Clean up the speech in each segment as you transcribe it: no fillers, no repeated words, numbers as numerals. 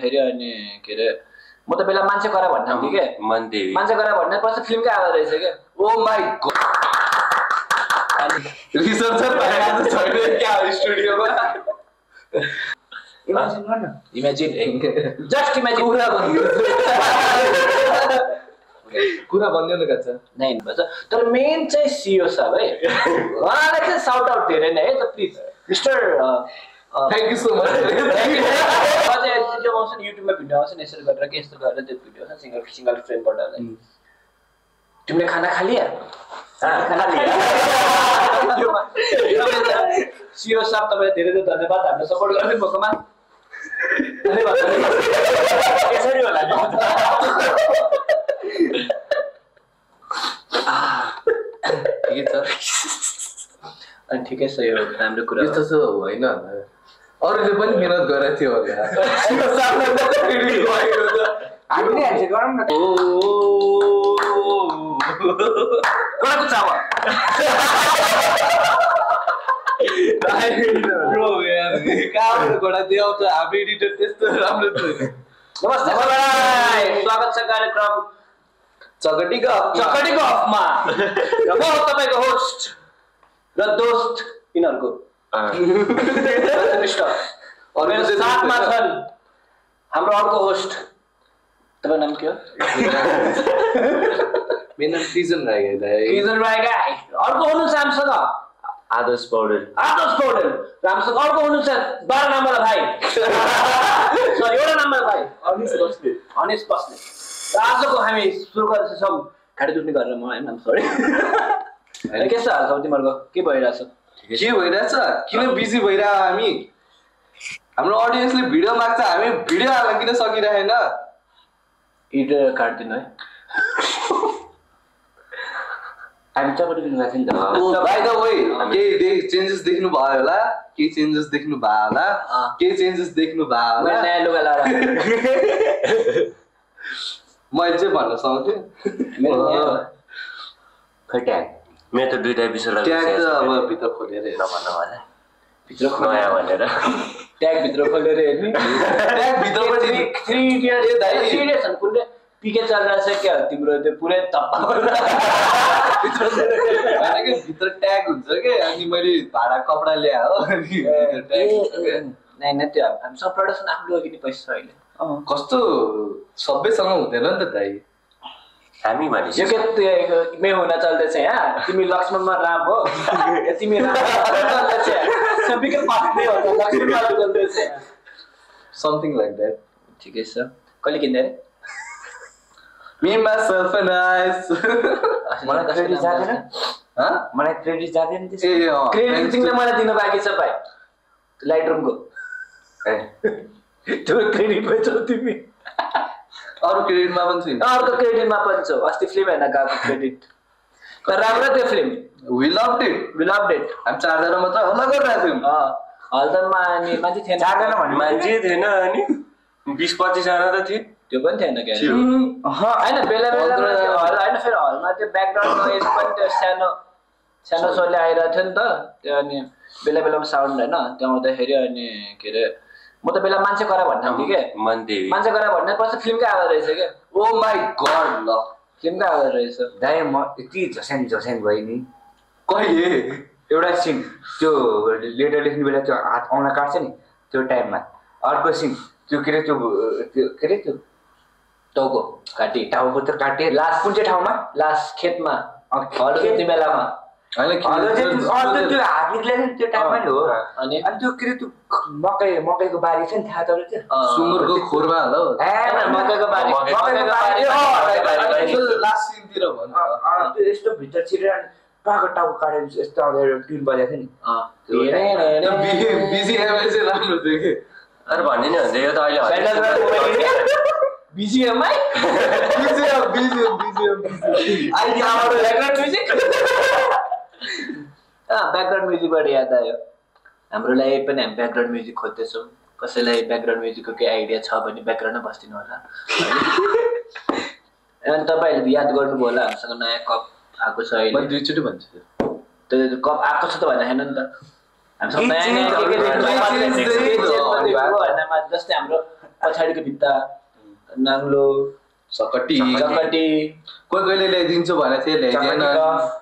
हेऱ्यो अनि के अरे म त बेला मान्छे करा भन्ने थिएँ के मान्छे करा भन्ने पछि फिल्मकै आवाज रहेछ के ओ माई गॉड अनि रिसर्चर भएर छैन क्या स्टुडियोमा इमेजिन गर्न इमेजिन जस्ट इमेजिन कुरा भन्दियो न कान्छ नै भन्छ तर मेन चाहिँ सीओ साहब है उहाँलाई चाहिँ साउट आउट धेरै नै है त please mister thank you so much अझै त्यो आउँछ नि युट्युबमा भिडियो आउँछ नि यसरी गरेर के यस्तो गरेर त्यो भिडियो छ सिंगल फ्रेमबाट तिमीले खाना खालिया सीओ साहब तपाईलाई धेरै धेरै धन्यवाद हामीलाई सपोर्ट गर्दै भएकोमा यसरी होला ठिकै छ अनि ठिकै छ यो राम्रो कुरा यस्तो छ होइन अरूले पनि मेहनत गरेको थियो होला हामीले हान्छ गरौँ न गएको चावा ब्रो यार कहाँबाट घोडा देखाउँछ हाम्रो एडिटर त्यस्तो राम्रो छ नमस्ते सबैलाई स्वागत छ कार्यक्रम चकटीको अफमा र म तपाईको होस्ट र दोस्त यिनीहरूको मेरो साथमा छन् हाम्रो अर्को होस्ट तपाईको नाम के हो मेरो नाम सृजन राई अर्को हुनुहुन्छ हामीसँग आदर्श पौडेल हामीसँग अर्को हुनुहुन्छ 12 नम्बर भाइ सरी एउटा नम्बर भाइ अनिस बस्ने र आजको हामी सुरु गर्छौँ घाँटी दुख्ने गरेर म होइन सरी के छ हाल तिमीहरूको के भइरहेछ किन बिजी भइरह हामी हाम्रो अडियन्सले भिडियो माग्छ हामी भिडियो हाल्न किन सकिरहेन इडर काट्दिनु है हामी चकटी किन गएको थियो नि त बाइ द वे केही चेन्जेस देख्नु भयो होला केही चेन्जेस देख्नु भयो होला नयाँ लुगा लाएर मैले चाहिँ भन्न सक्थेँ मेरो त दुईटा एपिसोड ट्याग त अब भित्र खोलेर नभन्न होला भित्र नयाँ भनेर ट्याग भित्र खोलेर हेर्ने ट्याग भित्रपट्टि 3 इडियट्स सिरियस अनि कुन पिके चलिरहेछ क्या तिम्रो त्यो पुरै तप्पा भित्र ट्याग हुन्छ के अनि मैले भाडा कपडा ल्याए हो नै त्यो हामीसँग प्रडक्सन आफ्नो किन पैसा छ अहिले कस्तो सबैसँग हुँदैन नि त दाइ हामी भनेपछि यो के मे हुन चल्दैछ यहाँ तिमी लक्ष्मणमा राम हो तिमी राम सबैको पार्टनै हो लक्ष्मणमा चल्दैछ समथिङ लाइक द्याट ठिकै छ कहिले किन्दै Me, myself and I. मलाई क्रेडिट जाँदैन मलाई क्रेडिट जाँदैन त्यसको क्रेडिट तिमीले मलाई दिन बाँकी छ भाइ लाइट रुमको त्यो क्रेडिट भइछ तिमी अरू क्रेडिटमा पनि छैन अर्को क्रेडिटमा पनि छौ अस्ति फिल्म हेर्न गएको क्रेडिट तर राम्रो त्यो फिल्म वी लभड इट हामी चारजना मात्र हल्ला गरिरहेको थियौँ हलमा अनि मान्छे थिएन चारजना भन्ने मान्छे थिएन अनि 20-25 जना त थियो त्यो पनि थिएन क्या होइन बेला बेला होइन फेरि हलमा त्यो ब्याकग्राउन्ड नोइज पनि त्यो सानो सोले आइरहेको थियो नि त त्यो अनि बेला बेलामा साउन्ड होइन त्यो आउँदाखेरि अनि के अरे म त बेला मान्छे करा भन्ने थिएँ क्या मान्छे करा भन्ने पछि फिल्मकै आवाज रहेछ क्या ओ माई गड ल फिल्मकै आवाज रहेछ दाइ म यति झस्याङ भयो नि कहिले एउटा सिन त्यो लेटर लेख्ने बेला त्यो हात औँला काट्छ नि त्यो टाइममा अर्को सिन त्यो के अरे त्यो टाउको टाउको त काटे लास्ट कुन चाहिँ ठाउँमा लास्ट खेतमा खेती बेलामा त्यो हात निक्लेको नि त्यो टाइममा नि हो अनि त्यो के अरे त्यो मकैको बारी छ नि थाहा छ त्यो सुँगुरको खोरमा होला मकैको बारी लास्ट सिनतिर भन्छ त्यो यस्तो भित्र छिरेर टाउको काटेर यस्तो ट्युन बजाएको थियो नि बिजी एमएल चाहिँ राम्रो थियो कि अरे भन्ने नि हुन्छ यो त अहिले BGMI? ब्याकग्राउन्ड म्युजिकबाट याद आयो हाम्रो लागि पनि हामी ब्याकग्राउन्ड म्युजिक खोज्दैछौँ कसैलाई ब्याकग्राउन्ड म्युजिकको केही आइडिया छ भने ब्याकग्राउन्डमै बस्दिनु होला अनि तपाईँहरूले याद गर्नुभयो होला हामीसँग नयाँ कप आएको छ अहिले मैले दुईचोटि भन्छु त्यो कप आएको छ त भने होइन नि त हामीसँग नयाँ जस्तै हाम्रो पछाडिको भित्ता नाङ्लो सकटी चकटी कोही कहिले ल्याइदिन्छु भने चाहिँ ल्याइदिएन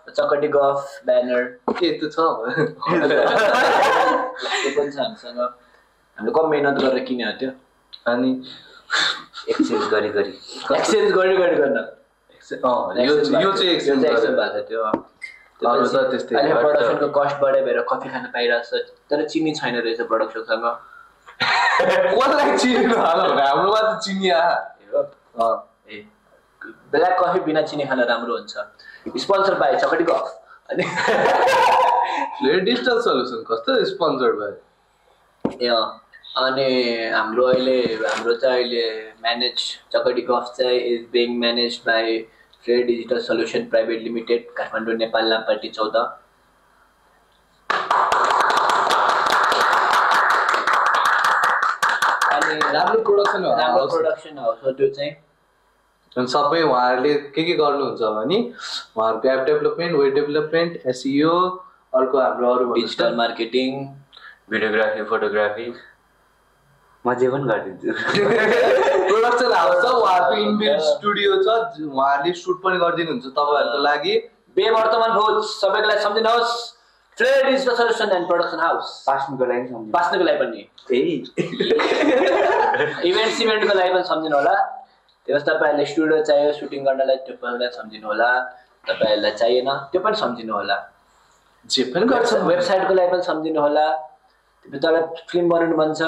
चकटी गफ ब्यानर के त्यो छ त्यो पनि छ हामीसँग हामीले कम मेहनत गरेर किन्यो त्यो अनि एक्सचेन्ज गरी गर्न यो चाहिँ एक्सचेन्ज भएको छ त्यो अरू त त्यस्तै अहिले प्रोडक्सनको कस्ट बढे भएर कफी खान पाइरहेको छ तर चिनी छैन रहेछ प्रोडक्सनसँग कसलाई चिनी हाल हाम्रोमा त चिनी ब्ल्याक कफी बिना चिनी खान राम्रो हुन्छ स्पोन्सर पाए चकटी गफ अनि डिजिटल सल्युसन कस्तो स्पोन्सर भयो अनि हाम्रो चाहिँ अहिले म्यानेज चकटी गफ चाहिँ is being manage by Fred digital solution private limited Kathmandu Nepal Lampati 14 अनि राम्रो प्रोडक्सन हाउस हो त्यो चाहिँ अनि सबै उहाँहरूले के गर्नुहुन्छ भने उहाँहरूको app development web development SEO अर्को हाम्रो अरू डिजिटल मार्केटिङ भिडियोग्राफी फोटोग्राफी म जे पनि गरिदिन्छु प्रोडक्सन हाउस छ उहाँहरूको इनबिल्ट स्टुडियो छ उहाँहरूले सुट पनि गरिदिनुहुन्छ तपाईँहरूको लागि बेवर्तमान भोज सबैको लागि सम्झिनुहोस् trade digital solution and production house पास्नुको लागि पनि इभेन्टको लागि पनि सम्झिनु होला त्यस तपाईँहरूले स्टुडियो चाहियो सुटिङ गर्नलाई त्यो पनि सम्झिनु होला तपाईँहरूलाई चाहिएन त्यो पनि सम्झिनु होला जे पनि गर्छ वेबसाइटको लागि पनि सम्झिनु होला तपाईँलाई फिल्म बनाउनु मन छ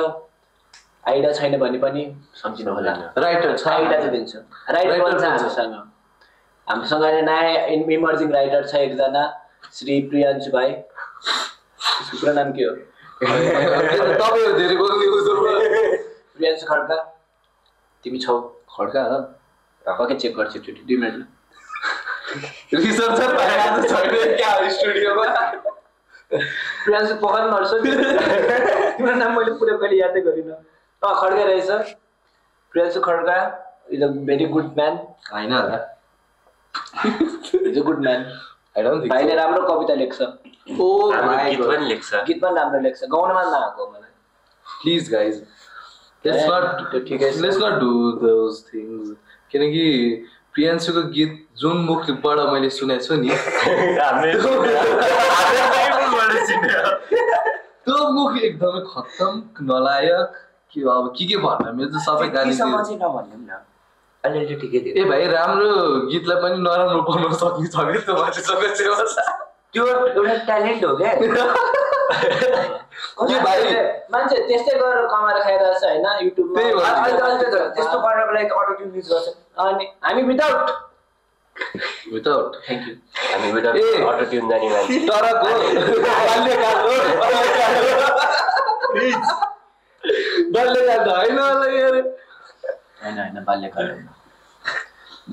आइडिया छैन भने पनि सम्झिनु होला राइटर छ आइडिया चाहिँ दिन्छु राइटर पनि छ हामीसँग अहिले नयाँ इमर्जिङ राइटर छ एकजना श्री प्रियान्शु भाइ पुरो नाम के हो प्रियान्शु खड्का तिमी छौ खड्का पक्कै चेक गर्छु 2 मिनट रिसर्चर भइरहेको छ क्या स्टुडियोमा प्रियान्शु पक्कै नर्छ तिम्रो नाम मैले पुरै कहिले यादै गरिनँ खड्का रहेछ Priyanshu Khadka is a very good man हैन होला इज अ गुड म्यान भाइले राम्रो कविता लेख्छ गीत पनि लेख्छ गीत पनि राम्रो लेख्छ गाउनमा नआएको मलाई please guys let's not do those things किनकि प्रियान्शुको गीत जुन मुखबाट मैले सुनेको छु नि त्यो मुख एकदमै खत्तम नलायक के अब के भन्न मेरो त सबै गाली ए भाइ राम्रो गीतलाई पनि नराम्रो बनाउन सक्ने छ कि त्यो एउटा ट्यालेन्ट हो क्या मान्छे त्यस्तै गरेर कमाएर खाइरहेछ होइन युट्युबमा त्यस्तो गर्नको लागि अटो ट्युन युज गर्छ अनि हामी विदाउट थ्याङ्क यू हामी विदाउट अटो ट्युन जाने मान्छे तरको होइन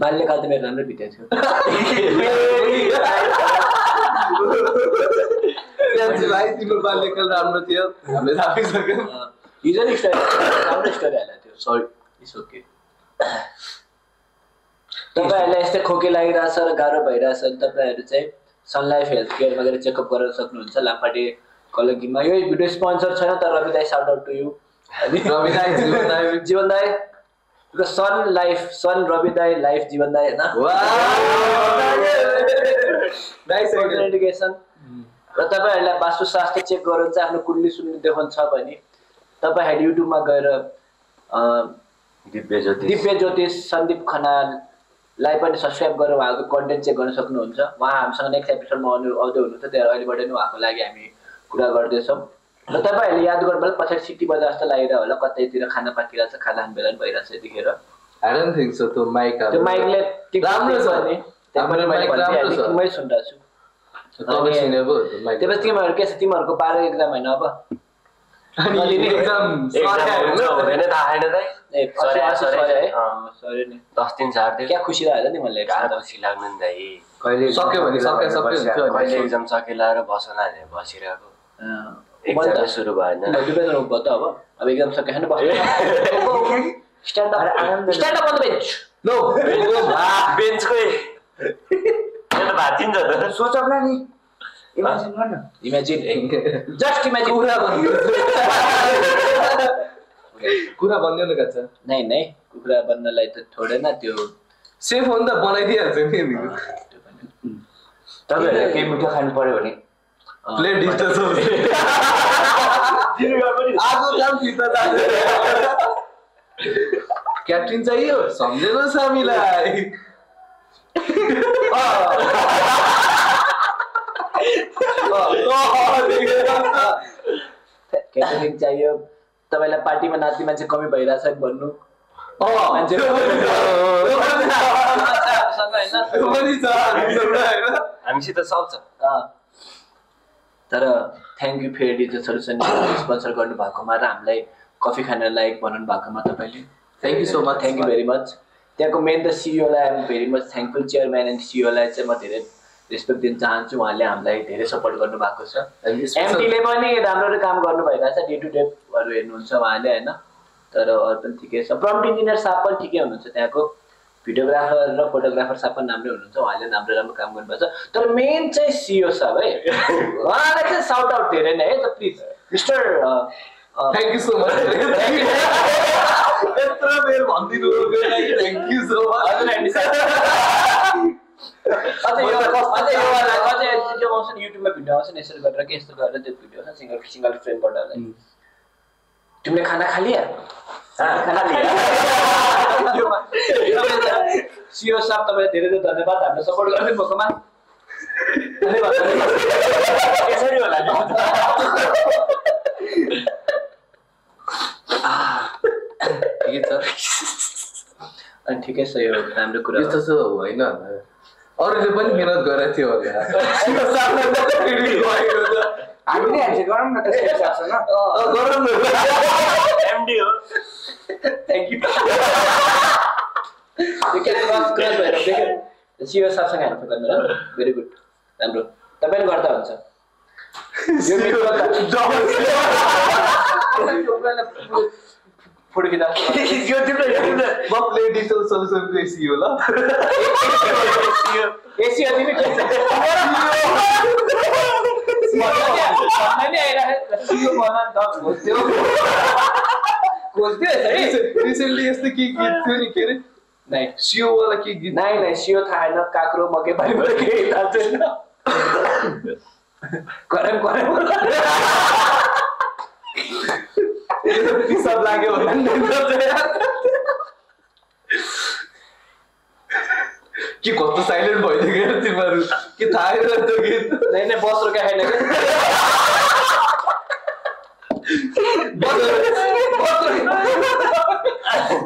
बाल्यकाल त मेरो राम्रो बितेको थियो भाइ तिम्रो बाल्यकाल राम्रो थियो हामीले थाहा सक्यौँ हिजो नि राम्रो स्टोरी हाल्यो त्यो सरी इट्स ओके तपाईँहरूलाई यस्तै खोकी लागिरहेछ र गाह्रो भइरहेछ भने तपाईँहरू चाहिँ सनलाइफ हेल्थ केयरमा गएर चेकअप गराउन सक्नुहुन्छ लामपाटे कलङ्कीमा यो भिडियो स्पोन्सर छैन तर रवि दाई साउट आउट टु यु जीवन दाई सन रवि दाई लाइफ जीवन दाई होइन एडुकेसन र तपाईँहरूलाई वास्तुशास्त्र चेक गराउनु चाहिँ आफ्नो कुण्डली सुन्ने देखाउनु छ भने तपाईँहरू युट्युबमा गएर दिव्य ज्योतिष सन्दीप खनाललाई पनि सब्सक्राइब गरेर उहाँको कन्टेन्ट चेक गर्न सक्नुहुन्छ उहाँ हामीसँग नेक्स्ट एपिसोडमा आउँदै हुनुहुन्छ त्यहाँ अहिलेबाट नै उहाँको लागि हामी कुरा गर्दैछौँ र तपाईँहरूले याद गर्नु पर्छ पछाडि सिटी बजार जस्तो लागिरहेको होला कतैतिर खाना पाकिरहेको छ खाना खाने बेला पनि भइरहेको छ यतिखेर त्यो माइकले मै सुनिरहेको छु त्यसपछि तिमीहरू के छ तिमीहरूको 12 एक्जाम होइन अब क्या खुसी लाग्यो नि मलाई खुसी लाग्नु नि दाइ सक्यो भने कहिले एक्जाम सकेला र बसना बसिरहेको एक्जाम सुरु भएन अब एक्जाम सकेन सोचौला नि इमेजिन जस्ट इमेजिन कुरा भन्दैन कान्छ नै कुखुरा बन्नलाई त थोरै न त्यो सेफ हो नि त बनाइदिइहाल्छ नि तपाईँहरूले केही मिठो खानु पर्यो भने प्लेट डिस्टर्स आगो काम फिर्ता जान्छ क्याप्टेन चाहियो सम्झेनुहोस् हामीलाई क्याटरिङ चाहियो तपाईँलाई पार्टीमा नाच्ने मान्छे कमी भइरहेछ नि भन्नु मान्छे हामीसित सब छ तर thank you fair digital solution sponsor गर्नु भएकोमा र हामीलाई कफी खान लायक बनाउनु भएकोमा तपाईँले thank you so much thank you very much त्यहाँको मेन त सिइओलाई I am very much thankful chairman and सिइओलाई चाहिँ म धेरै रेस्पेक्ट दिन चाहन्छु उहाँले हामीलाई धेरै सपोर्ट गर्नुभएको छ एमटीले पनि राम्रो काम गर्नु भइरहेछ डे टु डेहरू हेर्नुहुन्छ उहाँले होइन तर अरू पनि ठिकै छ प्रम्प्ट इन्जिनियर साहब पनि ठिकै हुनुहुन्छ त्यहाँको भिडियोग्राफर र फोटोग्राफर साहब पनि राम्रै हुनुहुन्छ उहाँले राम्रो काम गर्नुभएको छ तर मेन चाहिँ सिइओ साहब है उहाँलाई चाहिँ साउट आउट धेरै नै है त please mister thank you so much यत्रो बेर भनिदिनु थ्याङ्क यू सो मच अझै त्यो आउँछ नि युट्युबमा भिडियो आउँछ नि यसरी गरेर के यस्तो गरेर त्यो भिडियो छ सिङ्गल फ्रेमबाट तिमीले खाना खालिया सिओ साहब तपाईँलाई धेरै धेरै धन्यवाद हामीलाई सपोर्ट गर्दै भएकोमा यसरी होला ठिकै छ अनि ठिकै छ यो राम्रो कुरा यस्तो छ होइन अरूले पनि मिहिनेत गरेको थियो हामीले हान्छ गरौँ न त गरौँ न एमडी हो थ्याङ्क यू सिओ साहबसँग हेल्प गर्नु र भेरी गुड राम्रो तपाईँले गर्दा हुन्छ फोटो खिच्दा डिजिटल सल्युसनको एसियो ल एसियो तिमी रिसेन्टली यस्तो के गीत थियो नि के अरे नाइ सियो वाला के गीत नाइ सियो थाहा छैन काक्रो मकै बारीबाट केही थाहा छैन गरम पिसाब लाग्यो के कस्तो साइलेन्ट भइदियो क्या तिमीहरू के थाहा त्यो गीत नै बस्रो क्या खाइन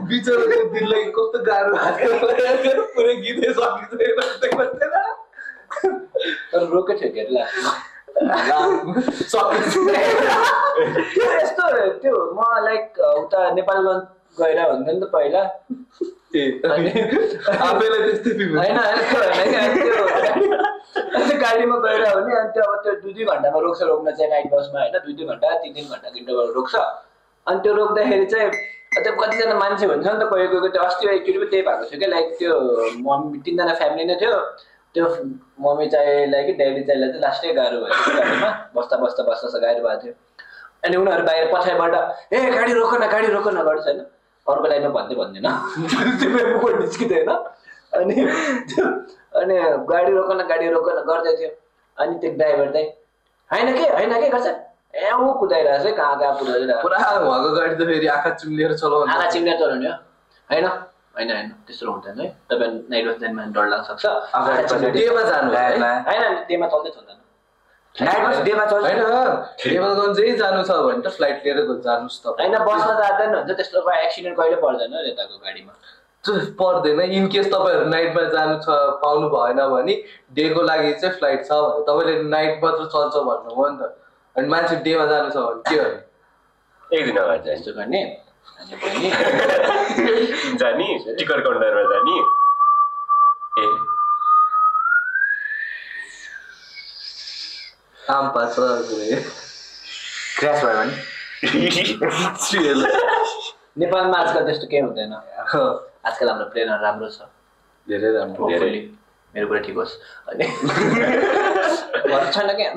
बिचराको दिललाई कस्तो गाह्रो भएको पुरै गीतै सकिँदैन तर रोके थियो के यस्तो त्यो म लाइक उता नेपालगञ्ज गएर हुन्थ्यो नि त पहिला आफैलाई त्यस्तै गाडीमा गएर हो नि अनि त्यो अब त्यो 2-2 घन्टामा रोक्न चाहिँ नाइट बसमा होइन 2-2 घन्टा 3-3 घन्टाको इन्टरभल रोक्छ अनि त्यो रोक्दाखेरि चाहिँ त्यो कतिजना मान्छे हुन्छ नि त कोही त्यो अस्ति एकचोटि पनि त्यही भएको थियो क्या लाइक त्यो मम्मी 3जना फ्यामिली नै थियो त्यो मम्मी चाहिँलाई कि ड्याडी चाहिँलाई चाहिँ लास्टै गाह्रो भयो गाडीमा बस्दा गाह्रो भएको थियो अनि उनीहरू बाहिर पछाडिबाट ए गाडी रोक न गर्छ होइन अर्को लाइनमा भन्दैन त्यो निस्किँदैन अनि गाडी रोक न गर्दै थियो अनि त्यो ड्राइभर चाहिँ होइन के गर्छ ए ऊ कुदाइरहेको छ कहाँ पुऱ्याइरहेको पुरा उहाँको गाडी त फेरि आँखा चिम्लेर चलाउने हो होइन त्यस्तो हुँदैन है तपाईँ नाइट बस जानु डर लाग्न सक्छ डेमा जानु होइन डेमा चल्दै चल्दैन नाइट बस डेमा चल्छ होइन डेमागञ्जै जानु छ भने त फ्लाइट लिएर जानुहोस् त होइन बसमा जाँदैन हुन्छ त्यस्तो एक्सिडेन्ट कहिले पर्दैन यताको गाडीमा पर्दैन इन केस तपाईँहरू नाइटमा जानु छ पाउनु भएन भने डेको लागि चाहिँ फ्लाइट छ भने तपाईँले नाइट मात्र चल्छ भन्नुभयो नि त अनि मान्छे डेमा जानु छ भने के गर्ने एक दिन अगाडि चाहिँ यस्तो गर्ने जानी टिकट काउन्टरमा जानी ए आम पाछ क्र्यास भयो भने नेपालमा आजकल त्यस्तो केही हुँदैन आजकल हाम्रो प्लेनहरू राम्रो छ धेरै राम्रो मेरो कुरा ठिक होस् अनि छैन क्या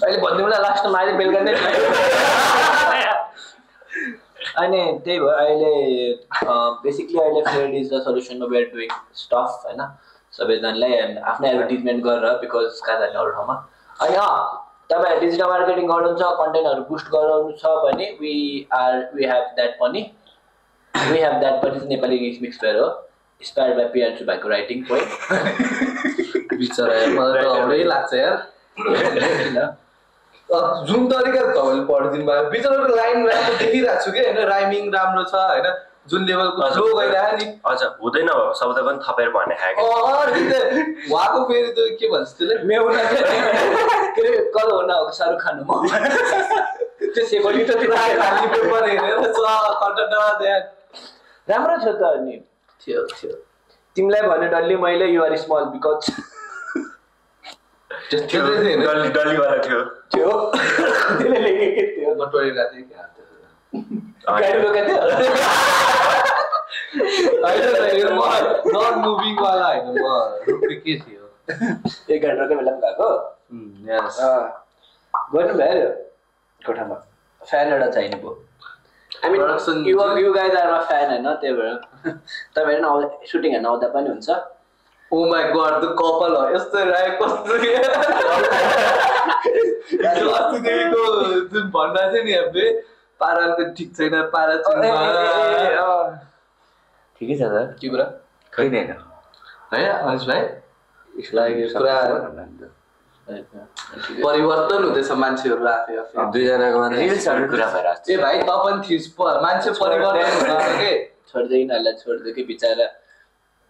अहिले भनिदिउँला लास्टमा अहिले बेलुका नै अनि त्यही भयो अहिले बेसिकली अहिले फ्लेड is the solution we are doing stuff होइन सबैजनालाई आफ्नो एडभर्टिजमेन्ट गरेर बिकज कहाँ जाने अरू ठाउँमा अनि तपाईँहरू डिजिटल मार्केटिङ गर्नुहुन्छ कन्टेन्टहरू बुस्ट गराउनु छ भने वी हेभ द्याट पनि नेपाली मिक्स भएर हो inspired by PR भाइको राइटिङ पोइन्ट बिचरा मलाई त हाउडै लाग्छ यार जुन तरिकाले तपाईँले पढिदिनु भयो बिचराको लाइन राम्रो देखिरहेको छु कि होइन राइमिङ राम्रो छ होइन जुन लेभलको फ्लो गइरहेको नि हजुर हुँदैन शब्द पनि थपेर भन्ने खाएको उहाँको फेरि त्यो के भन्छ त्यसलाई मेहुना के अरे कल हुन हो शाहरुख खान म त्यो सेकोली त खाली पेपर हेरेर कन्टेन्ट राम्रो छ त अनि थियो तिमीलाई भन्ने डल्ली मैले यु आर स्मल बिकज डल्लीवाला थियो त्यसले लेखेकै थियो म टोइलेट गएको थिएँ गाडी रोकेको थियो नट मुभिङ वाला होइन म के थियो एक गाडी रोकेको बेला पनि गएको गर्नु भयो कोठामा फ्यान एउटा चाहिने भयो I mean, you guys are my fan होइन त्यही भएर तपाईँहरू पनि सुटिङ हेर्न आउँदा पनि हुन्छ ओ माई गॉड द कपल हो यस्तो राय कस्तो अस्तिदेखिको जुन भन्दा थियो नि हामीले पाराको ठिक छैन पारा ठिकै छ त के कुरा खै होइन है अनिस भाइ पुरा परिवर्तन हुँदैछ मान्छेहरू आफै दुईजनाको रिल्सहरू कुरा भइरहेको ए भाइ त पनि थिइस् मान्छे परिवर्तन हुँदैन के छोड्दै यिनीहरूलाई छोड्दै कि बिचरा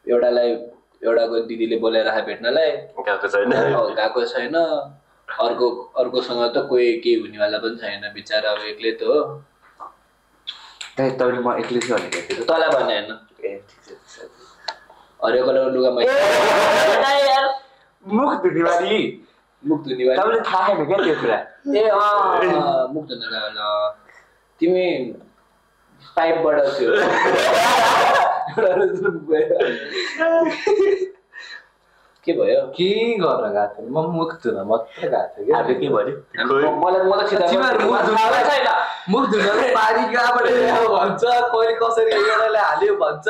एउटाको दिदीले बोलेर राखे भेट्नलाई गएको छैन अर्कोसँग त कोही केही हुनेवाला पनि छैन बिचरा अब एक्लै त हो तपाईँले म एक्लै छु भनेको थियो तँलाई भने होइन ए ठिक छ हरेको लुगा मुख धुनेवाली मुख धुनेवाली तपाईँले थाहा छैन क्या त्यो कुरा ए मुख धुनेवाला तिमी पाइपबाट थियो के भयो के गर्न गएको थिएँ म मुख धुन मात्रै गएको थिएँ अब के भयो मुख धुन पारी कहाँबाट ल्यायो भन्छ कहिले कसरी एउटाले हाल्यो भन्छ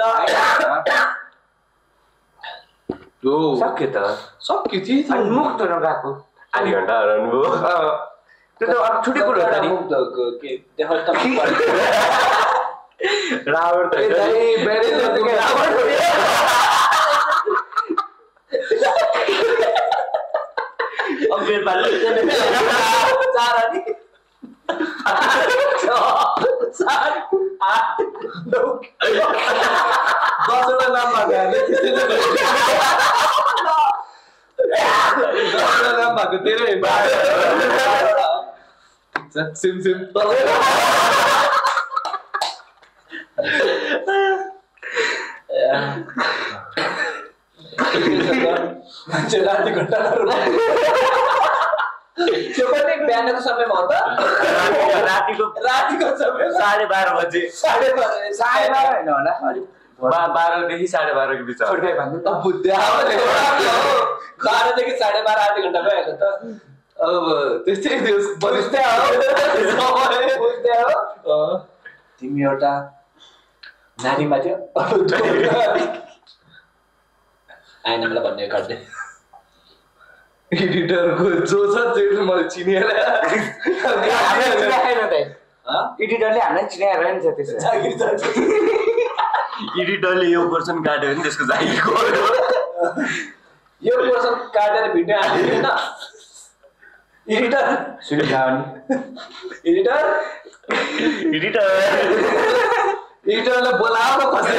सक्यो त सक्यो थिएँ मुख धुन गएको आधी घन्टा हराउनु त्यो त अब छुट्टै कुरो हो त नि रावण त दसवटा नाम भएको धेरै सिम मान्छे राति घन्टा त्यो पनि बिहानको समयमा हो त रातिको समय 12:30 बजे 12:30 होइन होला 12 देखि 12:30 को बिच बाह्रदेखि 12:30 आधी घन्टा भइहाल्यो त अब त्यस्तै बुझ्दै हो तिमी एउटा नानीमा थियो आएन मलाई भन्ने काट्दै एडिटरको जो छ त्यो मलाई चिनेर एडिटरले हामीलाई चिनाएर नि छ त्यसो एडिटरले यो पर्सन काट्यो भने त्यसको जागिर यो पर्सन काटेर भिडियो हाल्दैन एडिटर एडिटरलाई बोलाउन कसरी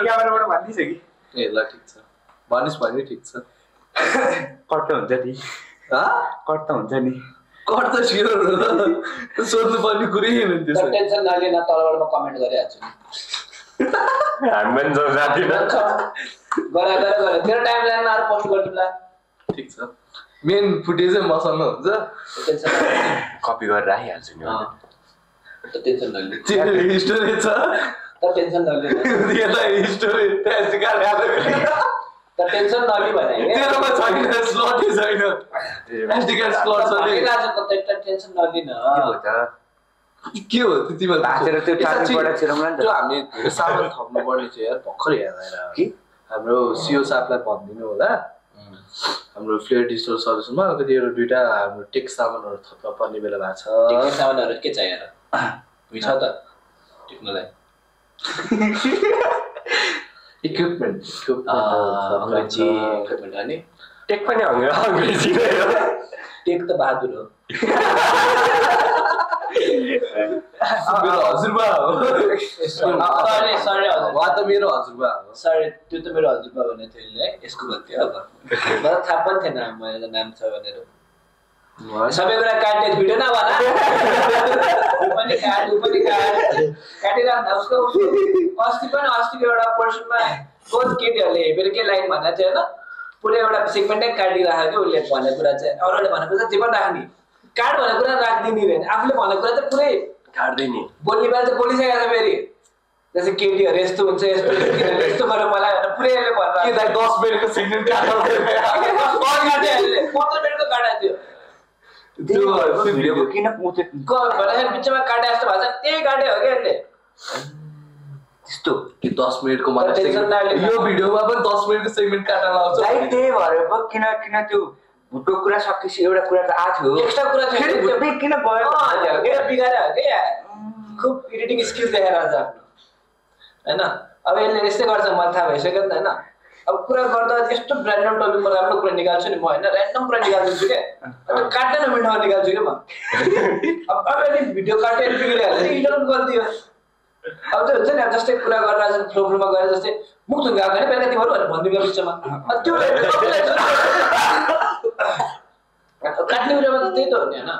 क्यामेराबाट भनिदिन्छ कि ए ल ठिक छ भनिस् भने ठिक छ कट त हुन्छ नि कट त हुन्छ नि कट त स्योर सोध्नु पर्ने कुरै होइन त्यसो टेन्सन नलिन तलबाट म कमेन्ट गरिहाल्छु हामी पनि जाँदिन गरे तेरो टाइम लाइनमा अरू पोस्ट गरिदिउँला ठिक छ मेन फुटेजै मसँग हुन्छ टेन्सन कपी गरेर राखिहाल्छु नि टेन्सन नलिनु हिस्टोरी छ टेन्सन नलिनु हिस्टोरी त टेन्सन नलि भने तेरोमा छैन स्लटै छैन एसडी कार्ड स्लट छ नि टेन्सन नलिन के हो त्यो तिमीले भाँचेर त्यो टाढी प्रोडक्ट छिराउँला नि त्यो त हामीले सामान थप्नु पर्ने थियो यार भर्खर याद आएर के हाम्रो सिओ साहबलाई भनिदिनु होला हाम्रो फ्लेयर डिजिटल सल्युसनमा अलिकति एउटा दुइटा हाम्रो टेक सामानहरू थप्न पर्ने बेला भएको छ टेक्निक सामानहरू के चाहियो र हुन्छ त टेक्नोलाई इक्विपमेन्ट अङ्ग्रेजी इक्विपमेन्ट अनि टेक पनि अङ्ग्रेजी नै हो टेक त बहादुर हो मेरो हजुरबा हो सरी हजुर उहाँ त मेरो हजुरबा हो सरी त्यो त मेरो हजुरबा भनेको थियो नि है यसको भन्थ्यो अब मलाई थाहा पनि थिएन मेरो नाम छ भनेर सबै कुरा काट्ने भिडियो नभन ऊ पनि काट ऊ पनि काट काटिरहँदा उसको अस्तिको एउटा पोर्सनमा बहुत केटीहरूले हेपेर के लाइन भनेको थियो होइन पुरै एउटा सेगमेन्टै काटिराखेको उसले भनेको कुरा चाहिँ अरूले भनेको चाहिँ जे पनि राख्ने काट भनेको कुरा राखिदिने होइन आफूले भनेको कुरा चाहिँ पुरै काट्दैन बोल्ने बेला चाहिँ बोलिसकेको छ फेरि जस्तै केटीहरू यस्तो हुन्छ यस्तो यस्तो गरेर मलाई भनेर पुरै यसले भनेर 10 मिनेटको सेगमेन्ट काटेको 15 मिनेटको काटेको थियो त्यो भिडियोको किन पुग्थ्यो भन्दाखेरि बिचमा काटे जस्तो भएको छ त्यही काट्यो हो क्या यसले त्यस्तो कि 10 मिनेटको मतलब यो भिडियोमा पनि 10 मिनेटको सेगमेन्ट काट्न लाउँछ लाइक त्यही भएर पो किन त्यो भुटो कुरा सकेपछि एउटा कुरा त आएको थियो एक्स्ट्रा कुरा थियो फेरि त्यो किन भयो बिगारे हो क्या खुब एडिटिङ स्किल्स देखाएर आज आफ्नो होइन अब यसले यस्तै गर्छ मलाई थाहा भइसक्यो नि त होइन अब कुरा गर्दा यस्तो ऱ्यान्डम टपिकमा राम्रो कुरा निकाल्छु नि म होइन ऱ्यान्डम कुरा निकाल्छु क्या अन्त काट्दैन मिन्टोमा निकाल्छु क्या म अब अहिले भिडियो काटेर बिग्रिहाल्छ नि इन्टरनेट गल्ती हो अब त्यो हुन्छ नि अब जस्तै कुरा गरेर फ्लोमा गएर जस्तै मुख धुन गएको होइन बेला तिमीहरू भनेर भनिदिएको बिचमा त्यो काट्ने बेलामा त त्यही त हो नि होइन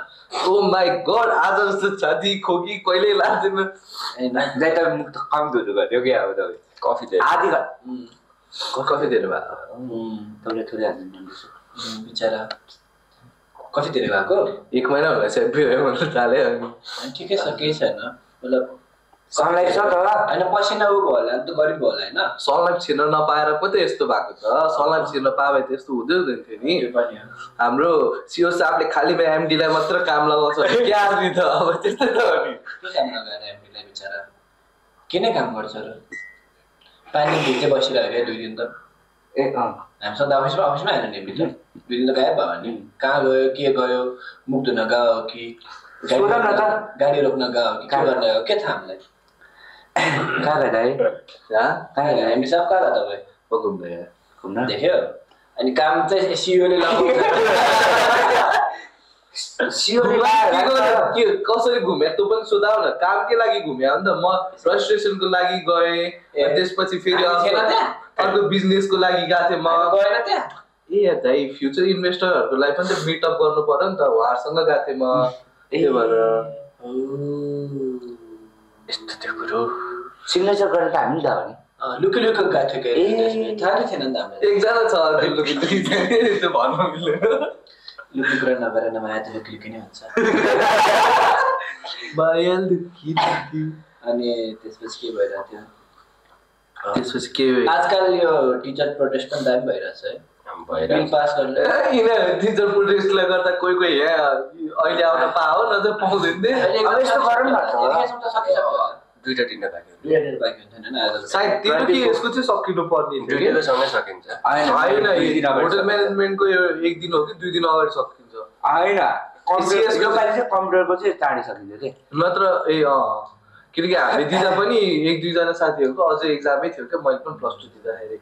ओ माई गड आज जस्तो छाती खोकी कहिले लाग्दैन जाइ त मुख त कम धुनु गर्थ्यो क्या अब त कफी चाहिँ आधी कफी दिएर भयो तपाईँले थोरै हाल्नु बिचरा कति धेरै भएको 1 महिना भएछ बिहे थाल्यो अनि ठिकै छ केही छैन मतलब सनलाइट छ त होइन पसिना उ भयो होला अन्त गरिब भयो होला होइन सनलाइट छिर्न नपाएर पो त यस्तो भएको छ सनलाइट छिर्न पाए त यस्तो हुँदै हुँदैन थियो नि त्यो पनि हो हाम्रो सिओ साहबले खालि एमडीलाई मात्र काम लगाउँछ के आदमी त अब त्यस्तै त हो नि के काम नगरेर एमडीलाई बिचरा किन काम गर्छ र पानी भिज्दै बसिरहेको 2 दिन त ए हामीसँग त अफिसमा आएन नि एमडी त 2 दिन त गायब भयो नि कहाँ गयो के गयो मुख धुन गयो कि गाडी रोक्न गयो कि के गर्न गयो के थाहा हामीलाई कहाँ गयो दाइ कहाँ गयो एमडी साहब कहाँ गयो तपाईँ घुम्न देख्यो अनि काम चाहिँ सिओले के कसरी घुमे तँ पनि सोधाउ न काम के लागि घुमे हो नि त म रजिस्ट्रेसनको लागि गएँ त्यसपछि फेरि अर्को बिजनेसको लागि गएको थिएँ म गएन त्यहाँ ए दाइ फ्युचर इन्भेस्टरहरूको लागि पनि त मिटअप गर्नु पर्यो नि त उहाँहरूसँग गएको थिएँ म त्यही भएर यस्तो त्यो कुरो सिग्नेचर गरेर त हामी त हो नि लुकी गएको थियो कि थाहा नै थिएन नि त हामीलाई एकजना छ त्यो लुकी त्यो भन्नु मिल्दैन लुकी कुरा नगरेर नमाया त लुकी नै हुन्छ माया लुकी अनि त्यसपछि के भइरहेको थियो त्यसपछि के आजकल यो टिचर प्रोटेस्ट पनि दामी भइरहेछ है बिल पास गर्ने यिनीहरू टिचर प्रोटेस्टले गर्दा कोही कोही यहाँ अहिले आउन पाओ न त पाउँदैन अब यस्तो गरौँ न दुईटा तिनटा बाँकी सायद त्यो के यसको चाहिँ सकिनु पर्ने दुईटा सँगै सकिन्छ होइन होटल म्यानेजमेन्टको यो 1 दिन हो कि 2 दिन अगाडि सकिन्छ होइन कम्प्युटरको चाहिँ चाँडै सकिन्छ के नत्र ए किनकि हामी दिँदा पनि 1-2 जना साथीहरूको अझै एक्जामै थियो क्या मैले पनि +2 दिँदाखेरि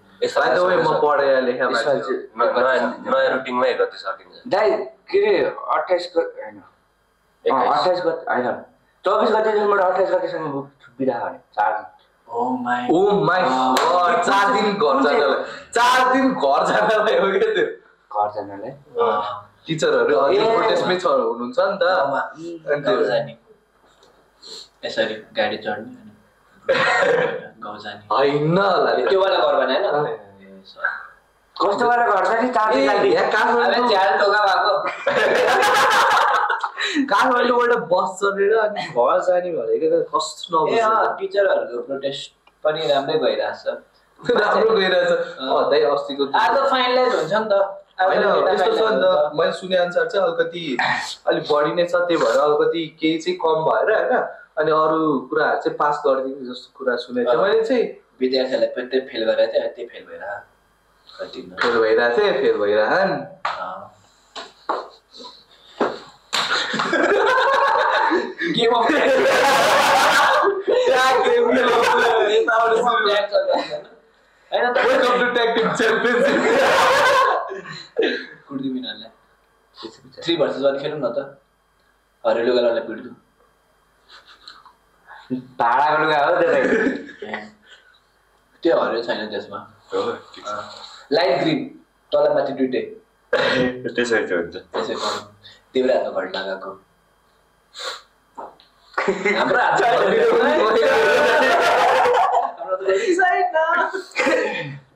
म पढेर लेखा नयाँ रुटिनमै गति सकिन्छ दाइ के रे 28 गते होइन 28 गते होइन 24 गतेदेखिबाट 28 गतेसम्म बिदा भने 4 दिन ओ माई गॉड 4 दिन घर जानलाई हो क्या त्यो घर जानलाई टिचरहरू अझै प्रोटेस्टमै छ हुनुहुन्छ नि त अनि त्यो जाने यसरी गाडी चढ्ने गाउँ जाने हैन होला त्यो वाला घर भने हैन कस्तो वाला घर छ नि 4 दिन लागि यहाँ काठमाडौँ झ्याल टोका भएको काठमाडौँबाट बस चढेर अनि घर जाने भनेको त कस्तो नबुझ्छ टिचरहरूको प्रोटेस्ट पनि राम्रै भइरहेछ राम्रो गइरहेछ दाइ अस्तिको आज फाइनलाइज हुन्छ नि त होइन यस्तो छ नि त मैले सुने अनुसार चाहिँ अलिकति अलिक बढी नै छ त्यही भएर अलिकति केही चाहिँ कम भएर होइन अनि अरू कुराहरू चाहिँ पास गरिदिनु जस्तो कुरा सुनेको थिएँ मैले चाहिँ विद्यार्थीहरूलाई पनि फेल गरेर थियो त्यही फेल भइरहेको फेल भइरहेन् game of welcome to tactic championship कुट्दिउँ यिनीहरूलाई 3 versus 1 खेलौँ न त हरेलो गलालाई पिट्दिउँ भाडाको लुगा हो त्यो हरियो छैन त्यसमा लाइट ग्रिन तल माथि दुइटै त्यसै हुन्छ त्यसै गरौँ तिम्रो हातमा घट लगाएको हाम्रो हात छैन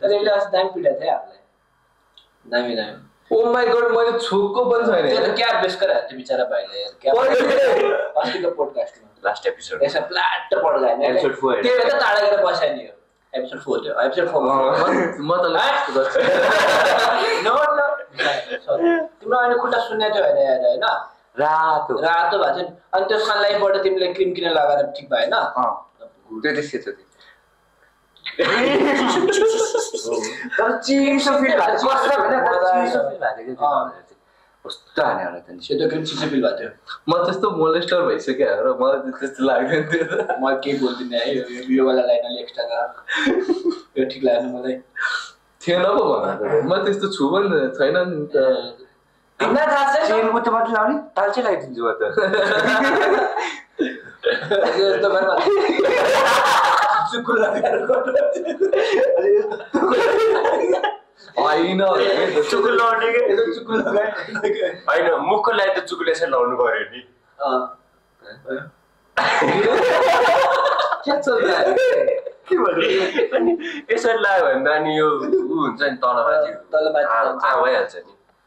तर यसले अस्ति दामी पिटाएको थियो हामीलाई दामी ओ माई गॉड मैले छोको पनि छैन त्यो त क्या बेस गरेर त्यो बिचारा भाइले अस्तिको पोडकास्टमा लास्ट एपिसोड यसमा प्लाट पड्कायो एपिसोड 4 त्यो त टाढा गएर बस्यो नि एपिसोड 4 थियो एपिसोड 4 म त लास्ट गर्छु नो तिम्रो अहिले खुट्टा सुन्ने थियो होइन रातो रातो भएको थियो अनि त्यो सनलाइटबाट तिमीले क्रिम किनेर लगाएर ठिक भएन त्यो त्यस्तो थियो तर चिसो फिल भएको कस्तो हाने होला सेतो क्रिम चिसो फिल भएको थियो म त्यस्तो मोलेस्टर भइसक्यो र मलाई त्यस्तो लाग्दैन थियो म केही बोल्दिनँ है यो वाला लाइन अलि एक्स्ट्रा यो ठिक लाग्यो मलाई थिएन पो भन म त्यस्तो छु पनि छैन नि त तिमीलाई थाहा छैन चेन बुट्टो मात्र लाउने ताल चाहिँ लगाइदिन्छु म त यस्तो गर्न चुक्कु लगाएर होइन चुकुल लाउने के चुक्कु लगाएर होइन मुखको लागि त चुकुले चाहिँ लाउनु पर्यो नि के चल्छ के भन्नु अनि यसरी लाग्यो भने त अनि यो ऊ हुन्छ नि तलमाथि भइहाल्छ नि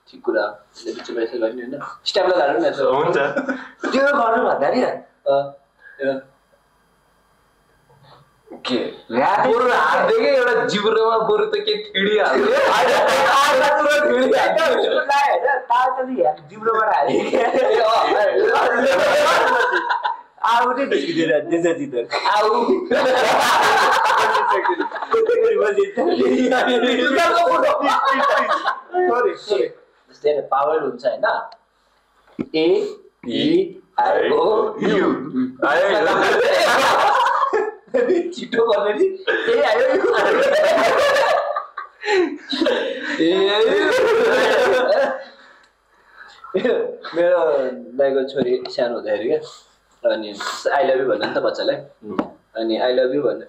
ठिक कुरा बिच पैसा गर्ने होइन स्ट्यापलाई लानु न हुन्छ त्यो गर्नु भन्दा नि के बरु हातदेखि एउटा जिब्रोमा बरु त के थिडिहाल्यो जिब्रोबाट हाल्यो आउ चाहिँ निस्किँदैन त्यसपछि त आउ धेरै पावर हुन्छ होइन AEIOU छिटो गर्ने नि मेरो दाइको छोरी सानो हुँदाखेरि क्या अनि आई लभ यु भन्नु नि त बच्चालाई अनि आई लभ यु भन्नु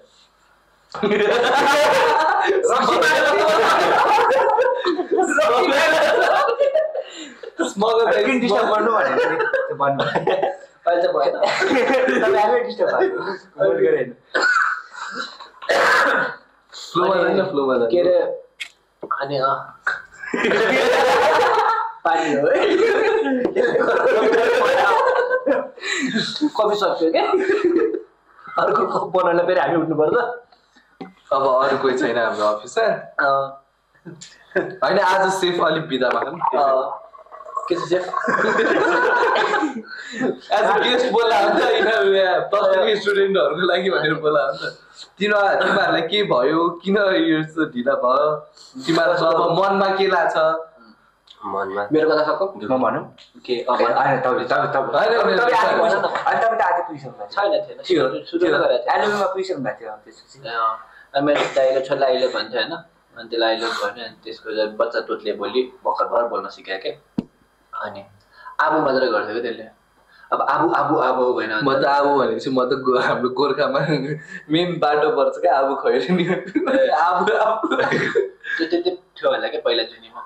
डिस्टर्ब गर्नु भनेको भन्नु अहिले त भएन आफै डिस्टर्ब भएको फ्लोमा के अरे अनि पानी हो है कफी सक्यो क्या अर्को कप बनाउन फेरि हामी उठ्नु पर्छ अब अरू कोही छैन हाम्रो अफिसर होइन आज सेफ अलिक बिदामा के छ सेफ एज अ गेस्ट बोला हुन्छ प्लस टू स्टुडेन्टहरूको लागि भनेर बोला हुन्छ तिमीहरूलाई के भयो किन यस्तो ढिला भयो तिमीहरूको अब मनमा के लाग्छ मनमा मेरो कथा सक्छौ म भनौँ के छैन थिएन एलबममा पुगिसक्नु भएको थियो त्यसपछि मेरो दाइले छोरा अहिले भन्थ्यो होइन अनि त्यसलाई अहिले भन्यो अनि त्यसको बच्चा तोतले भोलि भर्खर बोल्न सिकायो क्या अनि आबु मात्रै गर्थ्यो क्या त्यसले अब आबु आबु आबु भएन म त आबु भनेपछि म त हाम्रो गोर्खामा मेन बाटो पर्छ क्या आबु खैरनी आबु आबु त्यो थियो होला क्या पहिला जुनीमा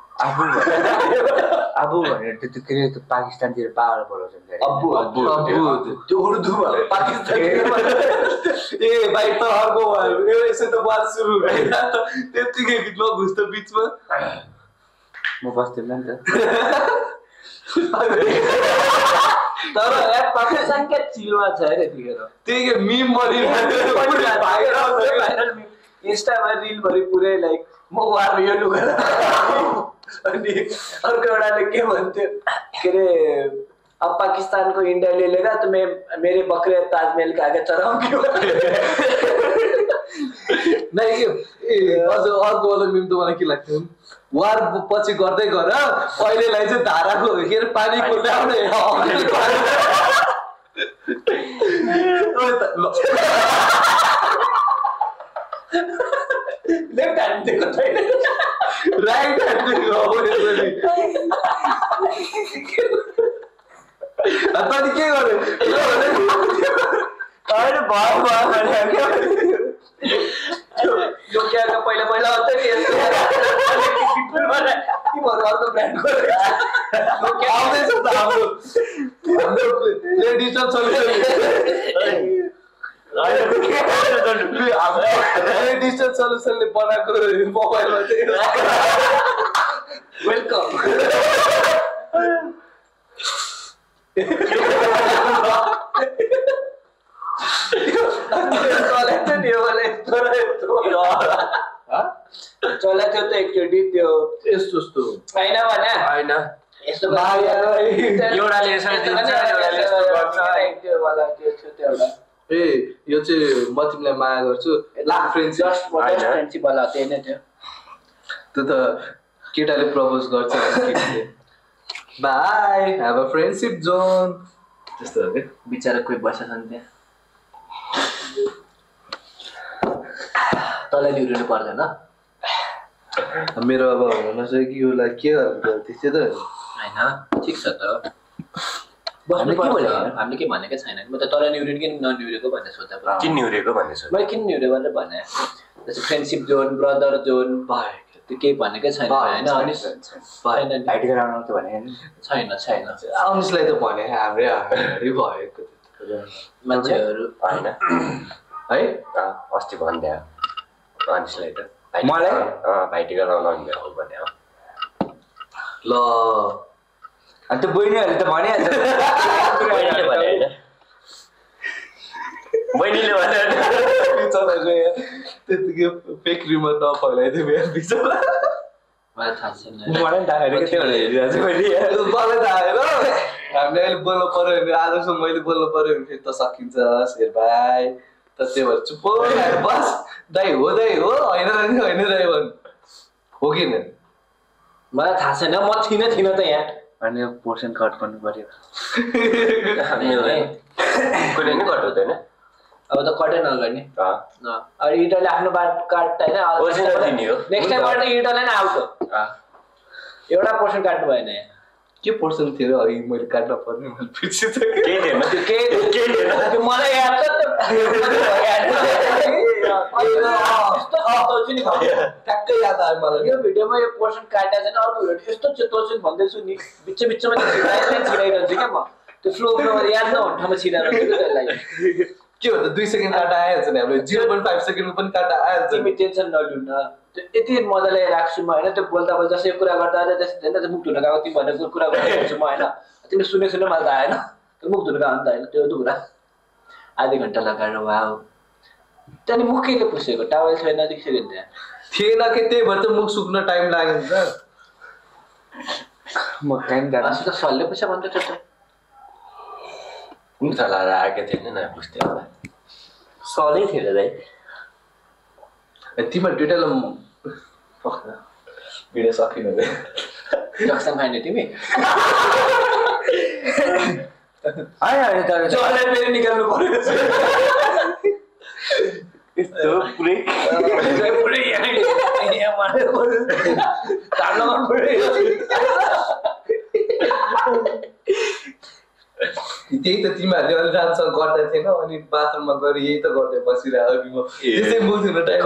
आबु भनेर त्यो के अरे पाकिस्तानतिर पावर बोलाउँछ नि अब्बु अब्बु त्यो उर्दूमा पाकिस्तान ए भाइ त अर्को यसो त बात सुरु भएन त्यतिकै नघुस त बिचमा म बस्दिनँ नि त तर यार पाकिस्तान क्या चिलमा छ अरे त्यतिखेर त्यही मिम भाइरल इन्स्टामा रिल भरि पुरै लाइक म वार यो लुगा अनि अर्को एउटाले के भन्थ्यो के अरे अब पाकिस्तान को इंडिया ले लेगा तो मैं मेरे बकरे ताजमहल के आगे चढ़ाऊंगी नहीं अझ अर्को वाला मिम त मलाई के लाग्थ्यो वार पछि गर्दै गर अहिलेलाई चाहिँ धाराको के अरे पानीको ल्याउने लेफ्ट ह्यान्ड दिएको छैन राइट ह्यान्ड तैँले के गर्यो होइन भयो यो क्या पहिला पहिला हुन्छ नि अर्को ब्रान्डको आउँदैछ त हाम्रो डिजिटल सल्युसन डिजिटल सल्युसनले बनाएको मोबाइलमा चाहिँ वेलकम चला थियो त एकचोटि त्यो यस्तो यस्तो होइन भने होइन यस्तो एउटाले यसरी दिन्छ एउटाले यस्तो गर्छ त्यो वाला त्यो थियो त्यो एउटा ए यो चाहिँ म तिमीलाई माया गर्छु लाख फ्रेन्डसिप जस्ट फ्रेन्डसिप वाला त्यही नै थियो त्यो त केटाले प्रपोज गर्छ by have a friendship John त्यस्तो हो क्या बिचरा कोही बसेछन् त्यहाँ तँलाई निहुरिनु पर्दैन मेरो अब हुन चाहिँ कि उसलाई के गर्नु त्यस्तै त होइन ठिक छ त हामीले के भनेकै छैन म त तँलाई निहुरिनु कि ननिहुरेको भन्ने सोच्दा किन निहुरेको भन्ने सोच मैले किन निहुरे भनेर भने जस्तै फ्रेन्डसिप जोन ब्रदर जोन त्यो केही भनेकै छैन होइन छैन अनिसलाई त भने हाम्रै भएको मान्छेहरू होइन है अस्ति भनिदियो अनिसलाई त मलाई भाइटिका लाउनु भने ल अनि त्यो बहिनीहरूले त भनिहाल्छ बहिनीले भने त्यतिकै फेक रिमर नफैलाइदियो मेरो बिचरा मलाई थाहा छैन मलाई पनि थाहा छैन के भनेर हेरिरहेको छु मैले मलाई थाहा होइन हामीले अहिले बोल्नु पर्यो भने आजसम्म मैले बोल्नु पर्यो भने फेरि त सकिन्छ शेर भाइ त त्यो भएर चुप बस दाइ हो होइन दाइ भन् हो कि न मलाई थाहा छैन म थिइनँ त यहाँ अनि पोर्सन कट गर्नु पर्यो कुनै नि कट हुँदैन अब त कटै नगर्ने अब इटरले आफ्नो बात काट्छ होइन नेक्स्ट टाइमबाट इटरलाई नै आउँछ एउटा पोर्सन काट्नु भएन यहाँ के पोर्सन थियो अघि मैले काट्न पर्ने पछि त केही थिएन त्यो मलाई याद छ ठ्याक्कै याद आयो मलाई यो भिडियोमा यो पोर्सन काटेको छैन अर्को भिडियो यस्तो चितोसित भन्दैछु नि बिचमा छिराइरहन्छु क्या म त्यो फ्लो याद नहुने ठाउँमा छिराइरहन्छु त्यसलाई के हो त 2 सेकेन्ड काटा आइहाल्छ नि हामीले 0.5 सेकेन्डमा पनि काटा आइहाल्छ तिमी टेन्सन नलिउ न त्यो यति मजाले राख्छु म होइन त्यो बोल्दा जसै कुरा गर्दा त्यस्तै होइन मुख धुन गएको तिमी भनेको कुरा गरिरहेको छु म होइन तिमीले सुने मलाई त आएन त्यो मुख धुन गएको नि त होइन त्यो कुरा आधी घन्टा लगाएर वा त्यहाँदेखि मुख केले पुसेको टावल छैन देखिसक्यो नि त्यहाँ थिएन कि त्यही भएर त मुख सुक्न टाइम लाग्यो नि त म टाइम काट्नु अस्ति त सरले पुछ्यो भन्दै थियो त मुख लाएर आएको थिएन न पुस्थ्यो होला सलै थियो दाइ तिम्रो दुइटालाई भिडियो सकिन जक्सन खाने तिमी होइन तर सरलाई फेरि निकाल्नु पर्यो यस्तो पुरै त्यही त तिमीहरूले अलि राम्रोसँग गर्दा थिएन अनि बाथरुममा गएर यही त गर्दै बसिरहेको अघि म त्यसै मुख धुन टाइम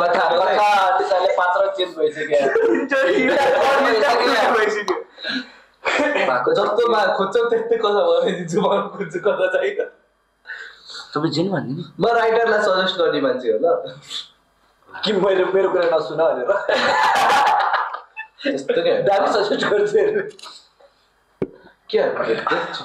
त्यसैले पात्र चेन्ज भइसक्यो भएको जस्तोमा खोज्छौ त्यस्तै कथा बनाइदिन्छु मलाई खोज्छु कता चाहिँ तपाईँ जेन भन्दिनु म राइटरलाई सजेस्ट गर्ने मान्छे हो ल कि मैले मेरो कुरा नसुन भनेर त्यस्तो क्या दामी सजेस्ट गर्छु के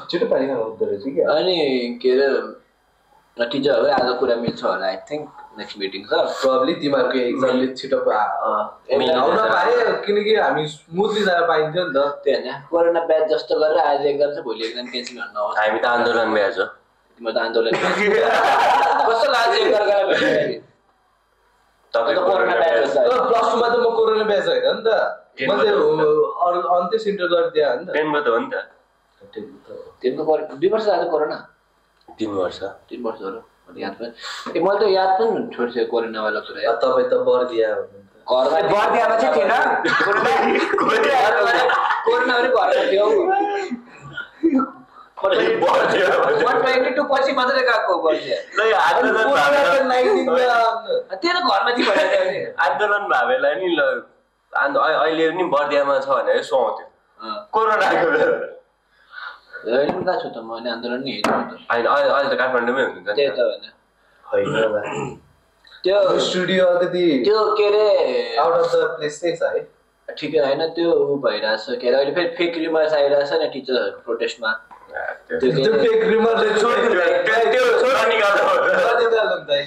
छिटो पानी खानु हुँदो रहेछ क्या अनि के अरे टिचरहरू आज कुरा मिल्छ होला आई थिङ्क नेक्स्ट मिटिङ छ प्रब्ली तिमीहरूको एक्जामले छिटो आउन पाए किनकि हामी स्मुथली जान पाइन्थ्यो नि त त्यही होइन कोरोना ब्याच जस्तो गरेर आज एक्जाम छ भोलि एक्जाम क्यान्सल गर्न नहोस् हामी त आन्दोलन ब्याज हो तिम्रो त आन्दोलन कस्तो लाग्छ कोरोना ब्याच प्लस टूमा त म कोरोना ब्याच होइन नि त म चाहिँ अन्त्य सेन्टर गरिदिएँ हो नि त 10 मा त हो नि त तिम्रो 2 वर्ष जान्छ कोरोना 3 वर्ष 3 वर्ष हो मैले याद पनि मैले त याद पनि छोड्छु कोरोना वाला कुरा तपाईँ त बर्दिया घरमा बर्दियामा चाहिँ थिएन कोरोना पनि घरमा थियो 122 पछि मात्रै गएको बर्दिया त्यो घरमा चाहिँ भइरहेको आन्दोलन भावेलाई नि ल अहिले नि बर्दियामा छ भनेर सुहाउँथ्यो कोरोनाको अहिले पनि गएको छु त मैले आन्दोलन नि हेरेको त होइन अहिले त काठमाडौँमै हुनुहुन्छ त्यही त होइन त्यो स्टुडियो अलिकति त्यो के अरे आउट अफ द प्लेस नै छ है ठिकै होइन त्यो भइरहेछ के अरे अहिले फेरि फेक रिमर्स आइरहेछ नि टिचरहरूको प्रोटेस्टमा त्यो फेक रिमरले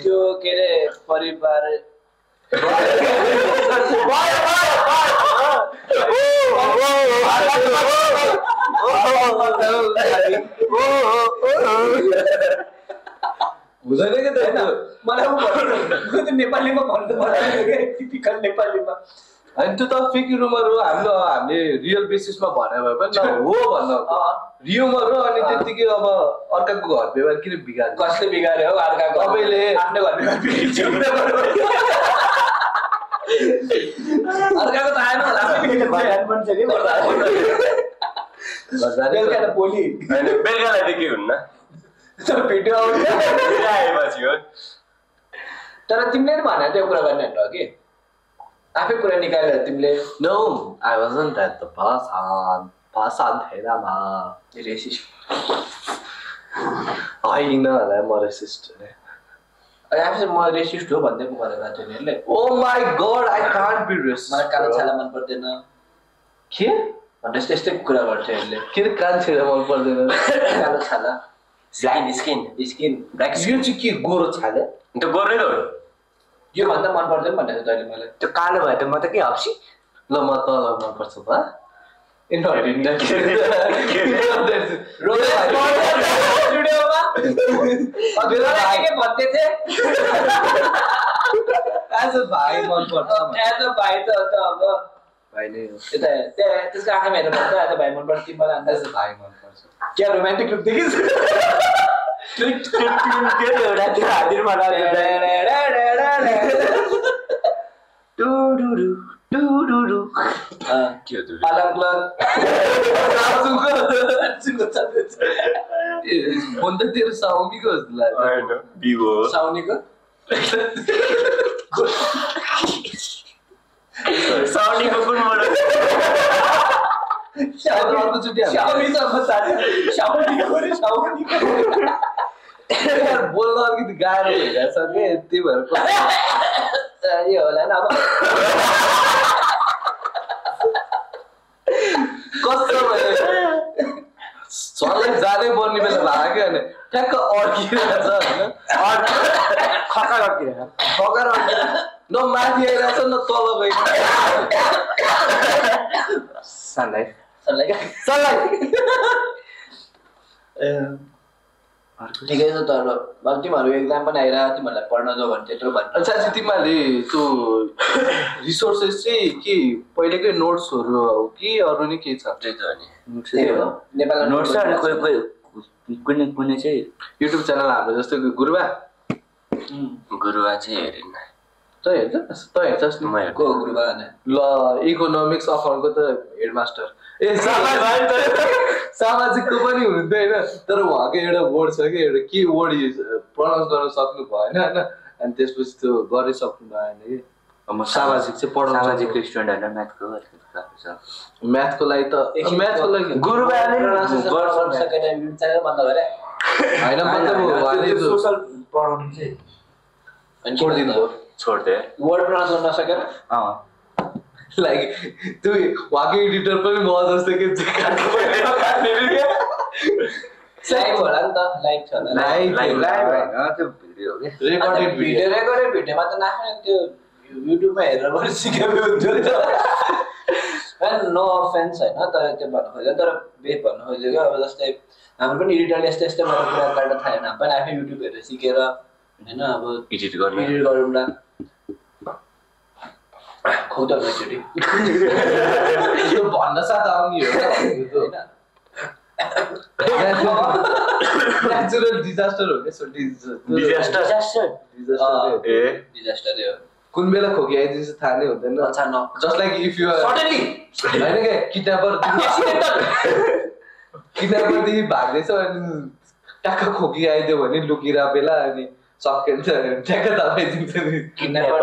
त्यो के अरे परिवार हुँदैन कि त मलाई नेपालीमा भन्नु टिपिकल नेपालीमा होइन त्यो त फेक रुमर हो हामीले रियल बेसिसमा भने भए पनि हो भन्न रियुमर हो अनि त्यतिकै अब अर्काको घर व्यवहार किन बिगार्यो कसले बिगार्यो हो अर्काको तपाईँले आफ्नो घर अर्काको त आएन होला बेलुका त भोलि बेलुकालाई त के हुन्न भिडियो आउँछ आएपछि हो तर तिमीले नि भने त्यो कुरा गर्ने हो कि आफै कुरा निकालेर तिमीले no I wasn't that the person थिएन म रेसिस्ट होइन होला म रेसिस्ट आफै म रेसिस्ट हो भन्दै भनेर तिमीहरूले oh my god I can't be racist मलाई कालो छाला मन पर्दैन के भन्दै त्यस्तै कुरा गर्छ यसले किन कान छेडा मन पर्दैन कालो छाला स्किन ब्ल्याक यो चाहिँ के गोरो छाले त गोरै त हो यो भन्दा मन पर्दैन भनेको तैँले मलाई त्यो कालो भयो त म त के हप्सी ल म त मन पर्छ त भाइ मन पर्छ भाइ त अब भाइ नै हो त्यसको आँखा हेरेर भन्छ आज भाइ मन पर्छ तिमीलाई अन्दाज भाइ मन पर्छ क्या रोमान्टिक लुक देखिस् फोन त तेरो साउमीको जस्तो लाग्यो साउनीको साउनीको कुन मोडल अर्कोचोटि बोल्न अलिकति गाह्रो भइरहेछ कि त्यही भएर यो होला नि अब कस्तो भयो सल्लाह जाँदै पर्ने बेला लाग्यो क्या अनि ठ्याक्क अड्किरहेछ होइन खकर अड्किरहेछ ठकर न माथि आइरहेछ न तल गइरहेछ सनलाइट ठिकै छ तर तिमीहरू एक्जाम पनि आइरहेको तिमीहरूलाई पढ्न जाऊ भने त्यत्रो भन्छ साँच्चै तिमीहरूले त्यो रिसोर्सेस चाहिँ के पहिलेकै नोट्सहरू हो कि अरू नै के छ त्यही त नि नेपालमा नोट्स छ अनि कुनै चाहिँ युट्युब च्यानल हाम्रो जस्तो गुरुबा चाहिँ हेरिन्न त हेर्छस् नि को गुरुबा भने ल इकोनोमिक्स अकाउन्टको त हेडमास्टर सामाजिकको पनि हुँदैन तर उहाँको एउटा वर्ड छ कि एउटा के वर्ड प्रनाउन्स गर्न सक्नु भएन होइन अनि त्यसपछि त्यो गरिसक्नु भएन कि सामाजिक चाहिँ पढाउनु सामाजिकको स्टुडेन्ट होइन म्याथको लागि त म्याथको लागि गुरुबाले होइन मतलब सोसल पढाउनु चाहिँ छोडिदिनु हो छोड्दे वर्ड प्रनाउन्स गर्न नसकेर लाइक त्यो उहाँको एडिटर पनि म जस्तो के लाइभ होला नि त लाइभ छ होला लाइभ होइन त्यो भिडियो हो कि रेकर्डेड भिडियो रेकर्डेड भिडियोमा त नाच्ने त्यो युट्युबमा हेरेर पनि सिकेको हुन्थ्यो नि त नो अफेन्स होइन तर त्यो भन्नु खोजेको तर बेफ भन्नु खोजेको अब जस्तै हाम्रो पनि एडिटरले यस्तो यस्तो मेरो कुरा गर्न थालेन हामी पनि आफै युट्युब हेरेर सिकेर होइन अब एडिट गर्ने एडिट गरौँला खुद एकचोटि यो भन्न साथ आउने हो होइन नेचुरल डिजास्टर हो क्या डिजास्टर हो कुन बेला खोकी आइदिन्छ थाहा नै हुँदैन अचानक just like if you suddenly होइन क्या किडन्यापरदेखि भाग्दैछ अनि ट्याक्क खोकी आइदियो भने लुकिरा बेला अनि सकिन्छ ट्याक्क दबाइदिन्छ नि किडन्यापर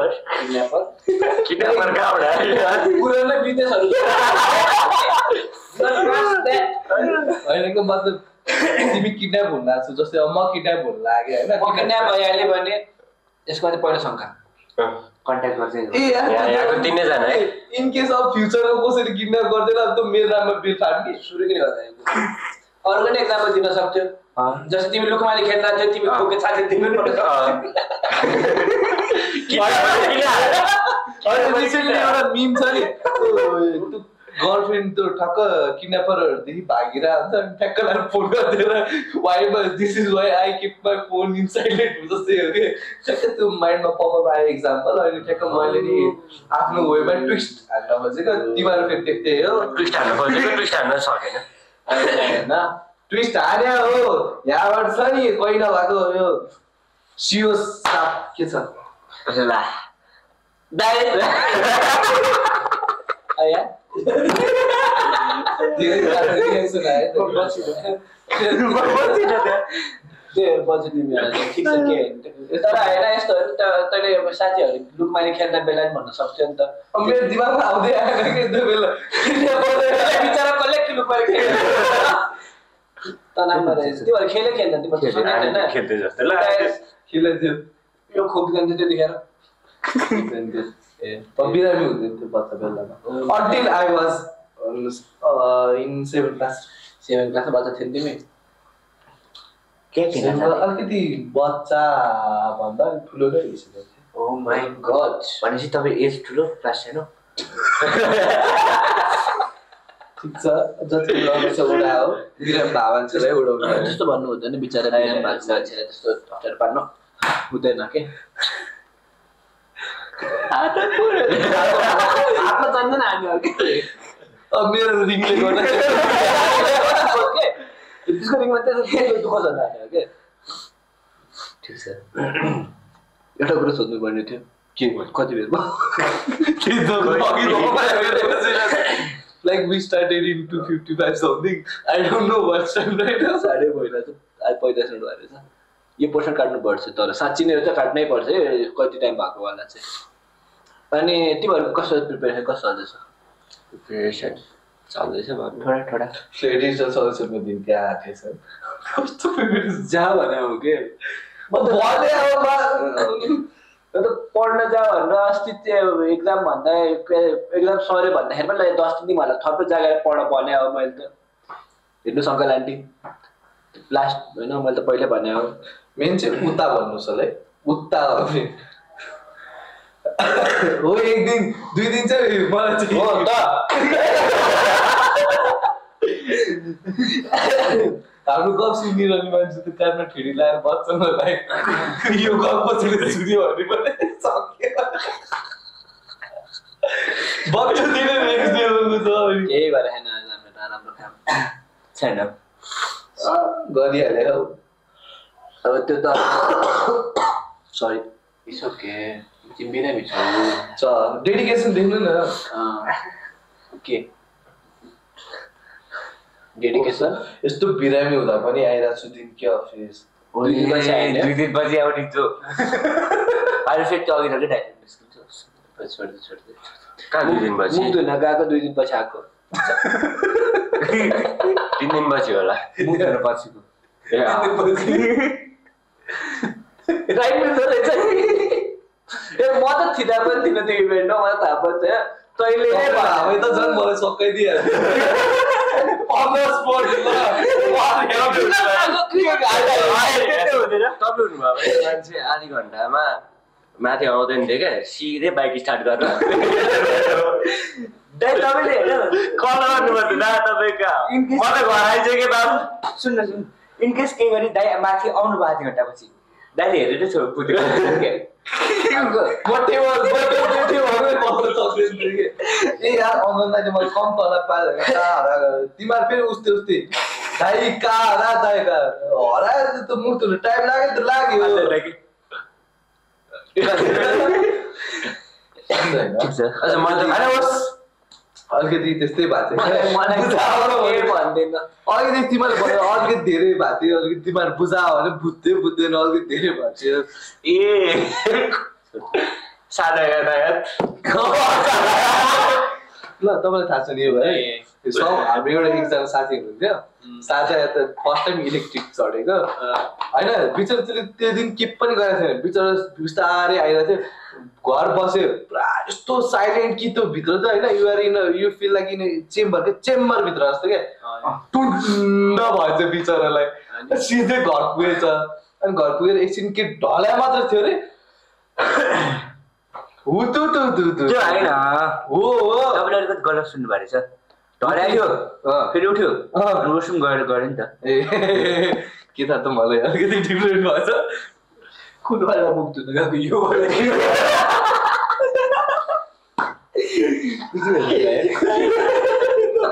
पुरानो विदेशहरू होइन कि मतलब तिमी किडन्याप हुन लाग्छौ जस्तै अब म किडन्याप हुन लाग्यो होइन किडन्याप भइहाल्यो भने यसको चाहिँ पहिलो शङ्का कन्ट्याक्ट गर्छ ए यहाँको 3 जना है इन केस अफ फ्युचरमा कसरी किडन्याप गर्दैन अब त मेरो नाममा बिल फाट्ने सुरु किन गर्दा अरू पनि एक्जाम्पल दिन सक्थ्यो जस्तै तिमी लुकमाली खेल्दा थियो तिमी खोके साथी तिमी रिसेन्टली एउटा मिम छ नि गर्लफ्रेन्ड त्यो ठक्क किडन्यापरहरूदेखि भागिरहेको हुन्छ अनि ठ्याक्क लाएर फोन गरिदिएर वाइमा this is why I keep my phone in silent जस्तै हो कि ठ्याक्क त्यो माइन्डमा पपअप आयो इक्जाम्पल अनि ठ्याक्क मैले नि आफ्नो वेमा ट्विस्ट हान्न खोजेको तिमीहरू फेरि त्यस्तै हो ट्विस्ट हान्न खोजेको ट्विस्ट हान्न सकेन होइन ट्विस्ट हान्या हो यहाँबाट छ नि कोही नभएको यो सियो साप के छ ला दाइ आया तर होइन यस्तोहरू तैँले साथीहरू लुकमाली खेल्दा बेला नि भन्न सक्थ्यो नि त मेरो दिमागमा आउँदै आएन कि त्यो बेला बिचरा कसले लुकमाली तिमीहरू खेले खेल्दा तिमीहरू खेल्दै जस्तो लाग्यो खेल्थ्यो यो खोप जान्थ्यो त्यतिखेर बिरामी हुँदैन थियो बच्चा बेलामा until I was in 7th class 7th क्लासमा बच्चा थियो तिमी अलिकति बच्चा भन्दा ठुलो नै भइसकेको थियो ओ माई गड भनेपछि तपाईँ एज ठुलो क्लास छैन ठिक छ जति रमेश उडा हो बिराम भावान्छलाई उडाउनु त्यस्तो भन्नु हुँदैन बिचरा बिराम भान्सा त्यस्तो अप्ठ्यारो पार्नु हुँदैन के हातमा जान्दैन हामीहरू अब मेरो रिङले गर्दा त्यसको रिङमा त्यस्तो दुःख छ के ठिक छ एउटा कुरो सोध्नु पर्ने थियो के कति बेरमा like we started in 2:55 something. I don't know what time right now. साढे भइरहेछ आज 45 मिनट भइरहेछ यो पोर्सन काट्नु पर्छ तर साँच्ची नै त काट्नै पर्छ कति टाइम भएको वाला चाहिँ अनि तिमीहरूको कस्तो प्रिपेरेसन कस्तो चल्दैछ प्रिपरेसन चल्दैछ थोडा थोडा डिजिटल सल्युसनको दिन त्यहाँ आएको छ कस्तो प्रिपेरेसन जहाँ भने हो के त पढ्न जा भनेर अस्ति त्यो एक्जाम भन्दा एक्जाम सर्यो भन्दाखेरि पनि 10 दिन तिमीहरूलाई थर्पै जग्गा पढ्न भने हो मैले त हेर्नुहोस् अङ्कल आन्टी लास्ट होइन मैले त पहिले भने हो मेन चाहिँ उता भन्नुहोस् होला है उता हो एक दिन 2 दिन चाहिँ मलाई चाहिँ हो त हाम्रो गफ सुनिरहने मान्छे त कानमा ठेडी लाएर बच्चनलाई यो गफ पछिले सुन्यो भने पनि सक्यो बच्चा दिने नेक्स्ट डे हो त यही भएर हैन राम्रो काम छैन गरिहाल्यो अब त्यो त सरी इट्स ओके तिमी नै मिछौ डेडिकेसन देख्नु न के डेडिकेसन यस्तो बिरामी हुँदा पनि आइरहेको छु दिन के अफिस 2 दिनपछि आउने जो अहिले फेरि त्यो अघि राख्दै डाइरेक्ट निस्किन्छ छोड्दै कहाँ 2 दिनपछि मुख धुन गएको 2 दिनपछि आएको 3 दिनपछि होला मुख धुन पछिको राइट मिल्दो रहेछ ए म त थिदा पनि थिन त्यो इभेन्टमा मलाई थाहा पर्छ तैँले नै भावे त झन् मलाई सकाइदिहाल्यो मान्छे आधी घन्टामा माथि आउँदैन थियो क्या सिधै बाइक स्टार्ट गरेर तपाईँले कल गर्नुपर्छ दा तपाईँको म त घर आइसकेँ बाबु सुन्न इनकेस केही गरी दाइ माथि आउनु भएको 1 घन्टापछि दाइले हेरेर छोड कुदेको यार अङ्गन दाइले मैले कम तल पाएर तिमीहरू फेरि उस्तै उस्तै दाइ कहाँ हरा दाइ कहाँ हराएर त मुर्तुले टाइम लाग्यो त लाग्यो अच्छा मैले त अलिकति त्यस्तै भएको थियो अलिकति तिमीहरूले भन्यो अलिकति धेरै भएको थियो अलिकति तिमीहरू बुझायो भने बुझ्दैन अलिकति धेरै भएको थियो ए सादा ल तपाईँलाई थाहा छ नि यो है सब हाम्रो एउटा एकजना साथी हुनुहुन्थ्यो साथी त फर्स्ट टाइम इलेक्ट्रिक चढेको होइन बिचरा त्यो दिन के पनि गरेको थिएन बिचरा बिस्तारै आइरहेको थियो घर बस्यो पुरा यस्तो साइलेन्ट कि त्यो भित्र त होइन you're in you feel like in चेम्बरभित्र जस्तो क्या टुन्न भएछ बिचरालाई सिधै घर पुगेछ अनि घर पुगेर एकछिन के ढल्या मात्र थियो अरे होइन तपाईँले अलिकति गलत सुन्नु भएको रहेछ ढल्यायो फेरि उठ्यो वासरुम गऱ्यो नि त ए के थाहा त मलाई अलिकति डिफ्रेन्ट भएछ कुनवाला मुख धुन गएको यो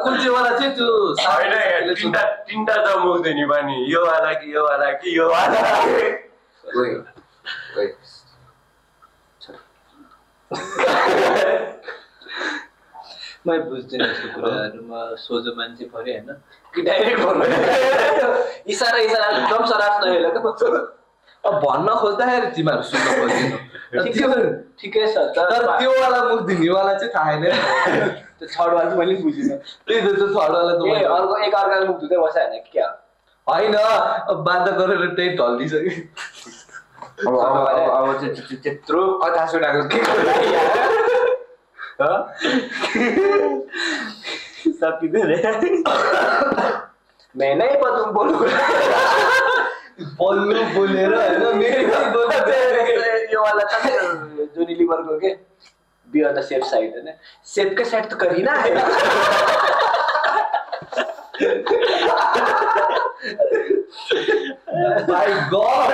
कुन चाहिँ वाला चाहिँ त्यो तीनटा त मुख धुनी पनि यो वाला कि यो वाला कि यो वाला मै बुझ्दैन यस्तो कुराहरूमा सोझो मान्छे पऱ्यो होइन कि डाइरेक्ट भन्नु इसारा एकदम सरास नहेलेको अब भन्न खोज्दाखेरि तिमीहरू सुन्न खोज्दैन ठिकै छ तर त्यो वाला मुख दिनेवाला चाहिँ थाहा छैन त्यो थर्डवाला चाहिँ मैले बुझिनँ त्यही त त्यो थर्डवाला त अर्को एक अर्काको मुख धुँदै बस्यो होइन क्या होइन अब बाध्य गरेर त्यही ढल्दिसक्यो अब चाहिँ त्यत्रो कथा सुनाएको के सकिँदैन मेनै पदुम बोल्नु बोलेर होइन यो वाला छ जोनी लिभरको के be on the safe side होइन सेफकै साइड त करिना My God!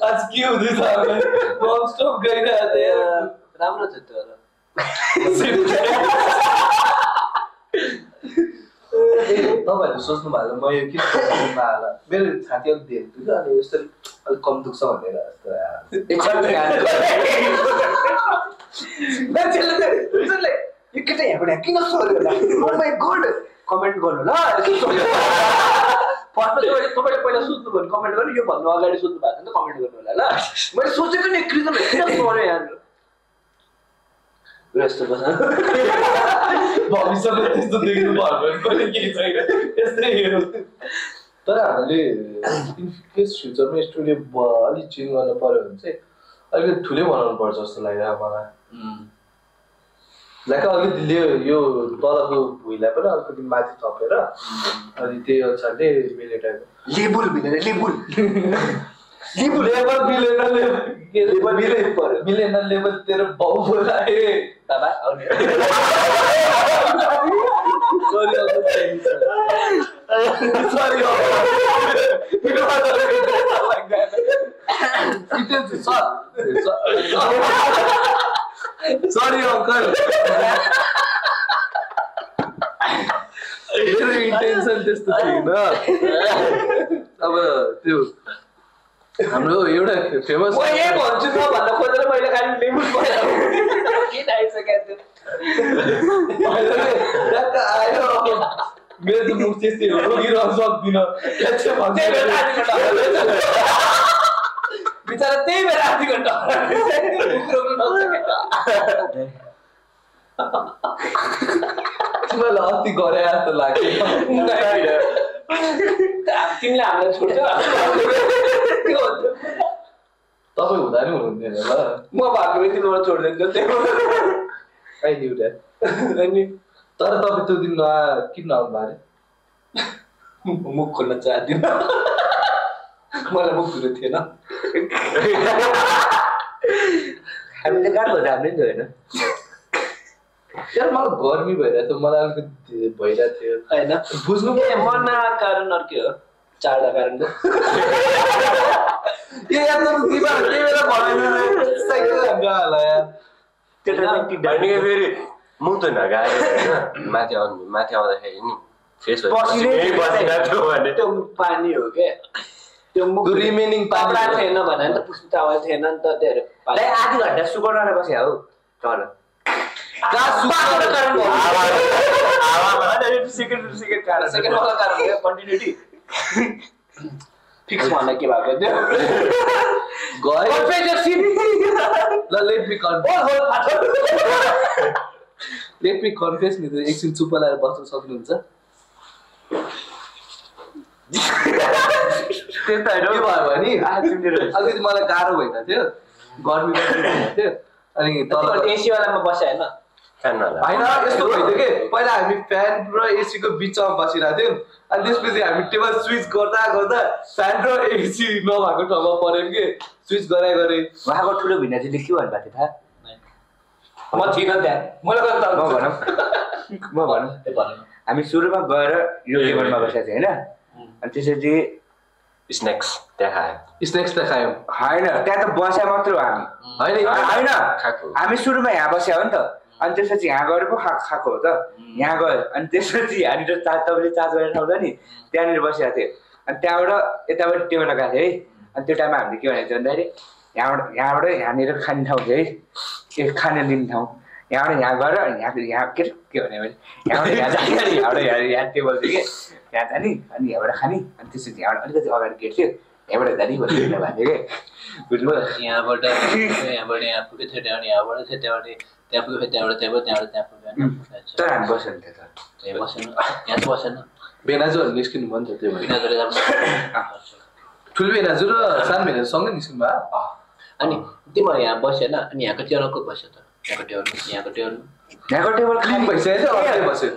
आज के हुँदैछ नन स्टप गइरहेको थियो राम्रो छ त्यो तपाईँहरूले सोच्नु भएको म यो किन होला मेरो छाती अलिक धेरै दुख्छ अनि यस्तो अलिक कम दुख्छ भनेर मान्छेले यो केटा यहाँबाट किन सोध्यो कमेन्ट गर्नु ल फर्स्टमा तपाईँले पहिला सोध्नु भयो कमेन्ट गर्नु यो भन्नु अगाडि सोध्नु भएको छ नि त कमेन्ट गर्नु होला ल मैले सोचेको नि कृतम किन सोध्यो यहाँ यस्तो बस्छ भविष्यमा त्यस्तो देख्नु भयो भने केही छैन यस्तै हेरौँ तर हामीले इन केस फ्युचरमा स्टुडियो अलिक चेन्ज गर्नु पर्यो भने चाहिँ अलिकति ठुलै बनाउनु पर्छ जस्तो लागिरहेको मलाई लाइक अलिकति यो तलको भुइँलाई पनि अलिकति माथि थपेर अनि त्यही अनुसारले मिले टाइप लेबुल मिलेन लेबल तेरो बाउ बोलाए बाबा सरी अंकल मेरो इन्टेन्सन त्यस्तो थिएन अब त्यो हाम्रो एउटा फेमस म यही भन्छु न भन्न खोजेर मैले खालि लेबुल बनाएको किन आइसक्यो त्यो आयो मेरो त मुख त्यस्तै हो रोगिरहन सक्दिनँ बिचरा त्यही बेला आधी घन्टा तिमीलाई अस्ति गरे जस्तो लाग्यो तिमीले हामीलाई छोड्छौ तपाईँ हुँदा नि हुनुहुन्थेन ल म भएको भए तिमीलाई छोडिदिन्छु तर तपाईँ त्यो दिन किन नआउनु अरे त्यो तर तपाईँ त तपाईँ पहिला सोध्नु भयो कमेन्ट गर्नु यो भन्नु अगाडि सोध्नु भएको छ नि त कमेन्ट गर्नु होला ल मैले सोचेको नि कृतम यस्तो सोध्यो किन नआउनु अरे मुख खोल्न चाहदिन मलाई मुख धुनु थिएन हामीले गाह्रो भयो हामीले नि होइन यार मलाई गर्मी भइरहेको थियो मलाई अलिकति भइरहेको थियो होइन बुझ्नु मर्न कारण अर्कै हो चाडा कारणको ए यार त दिबा के बेला भएन साइकल हाम्रो होला यार फेरि मुख त नगाएर होइन माथि आउँदाखेरि नि फेस बसिरहेको भने त्यो पानी हो के त्यो मुख रिमेनिङ कपडा थिएन भने त पुस्नु चावल थिएन नि त त्यो आधी घन्टा सुकाउन बस्यो हौ चल सेकेन्ड वाला कारण हो कन्टिन्युटी फिक्स भन्दा के भएको थियो गयो ल लेट मी कन्फेस नि एकछिन चुप लाएर बस्न सक्नुहुन्छ त्यस्तो होइन के भयो भने अलिकति मलाई गाह्रो भइरहेको थियो गर्मी भइरहेको थियो अनि तल एसी वालामा बस्यो होइन होइन यस्तो भइदियो कि पहिला हामी फ्यान र एसीको बिचमा बसिरहेको थियौँ अनि त्यसपछि हामी टेबल स्विच गर्दा फ्यान र एसी नभएको ठाउँमा पऱ्यौँ कि स्विच गरे उहाँको ठुलो भिन्ना चाहिँ के भन्नुभएको थियो थाहा म थिइनँ त्यहाँ मलाई म भनौँ हामी सुरुमा गएर यो टेबलमा बसेको थियो होइन अनि त्यसपछि स्न्याक्स देखायौँ होइन त्यहाँ त बस्या मात्र हो हामी होइन हामी सुरुमा यहाँ बस्या हो नि त अनि त्यसपछि यहाँ गएर पो खाएको हो त यहाँ गयो अनि त्यसपछि यहाँनिर तपाईँले चार्ज गरेर ठाउँदा नि त्यहाँनिर बसेको थियो अनि त्यहाँबाट यताबाट टेबल लगाएको थियो है अनि त्यो टाइममा हामीले के भनेको थियो भन्दाखेरि यहाँबाट यहाँनिर खाने ठाउँ थियो है खाने लिने ठाउँ यहाँबाट यहाँ गएर यहाँ के भने यहाँबाट यहाँ टेबल थियो कि यहाँ जाने अनि यहाँबाट खाने अनि त्यसपछि यहाँबाट अलिकति अगाडि गेट थियो यहाँबाट जाने भन्ने भन्थ्यो कि बुझ्नुभयो यहाँबाट यहाँ पुगेको थियो त्यहाँबाट यहाँबाट थियो त्यहाँबाट त्यहाँ पुग्यो त्यहाँबाट त्यहाँ पुग्यो तर हामी बस्यो नि त्यो त्यहाँ बसेन यहाँ चाहिँ बसेन भेनाजुहरू निस्किनु भयो नि त त्यो ठुलो भेनाजु र सानो भेनाजु सँगै निस्किनु भयो अनि तिम्रो यहाँ बसेन अनि यहाँको टेबलमा को बस्यो त यहाँको टेबल क्लिन भइसकेको थियो अर्कै बस्यो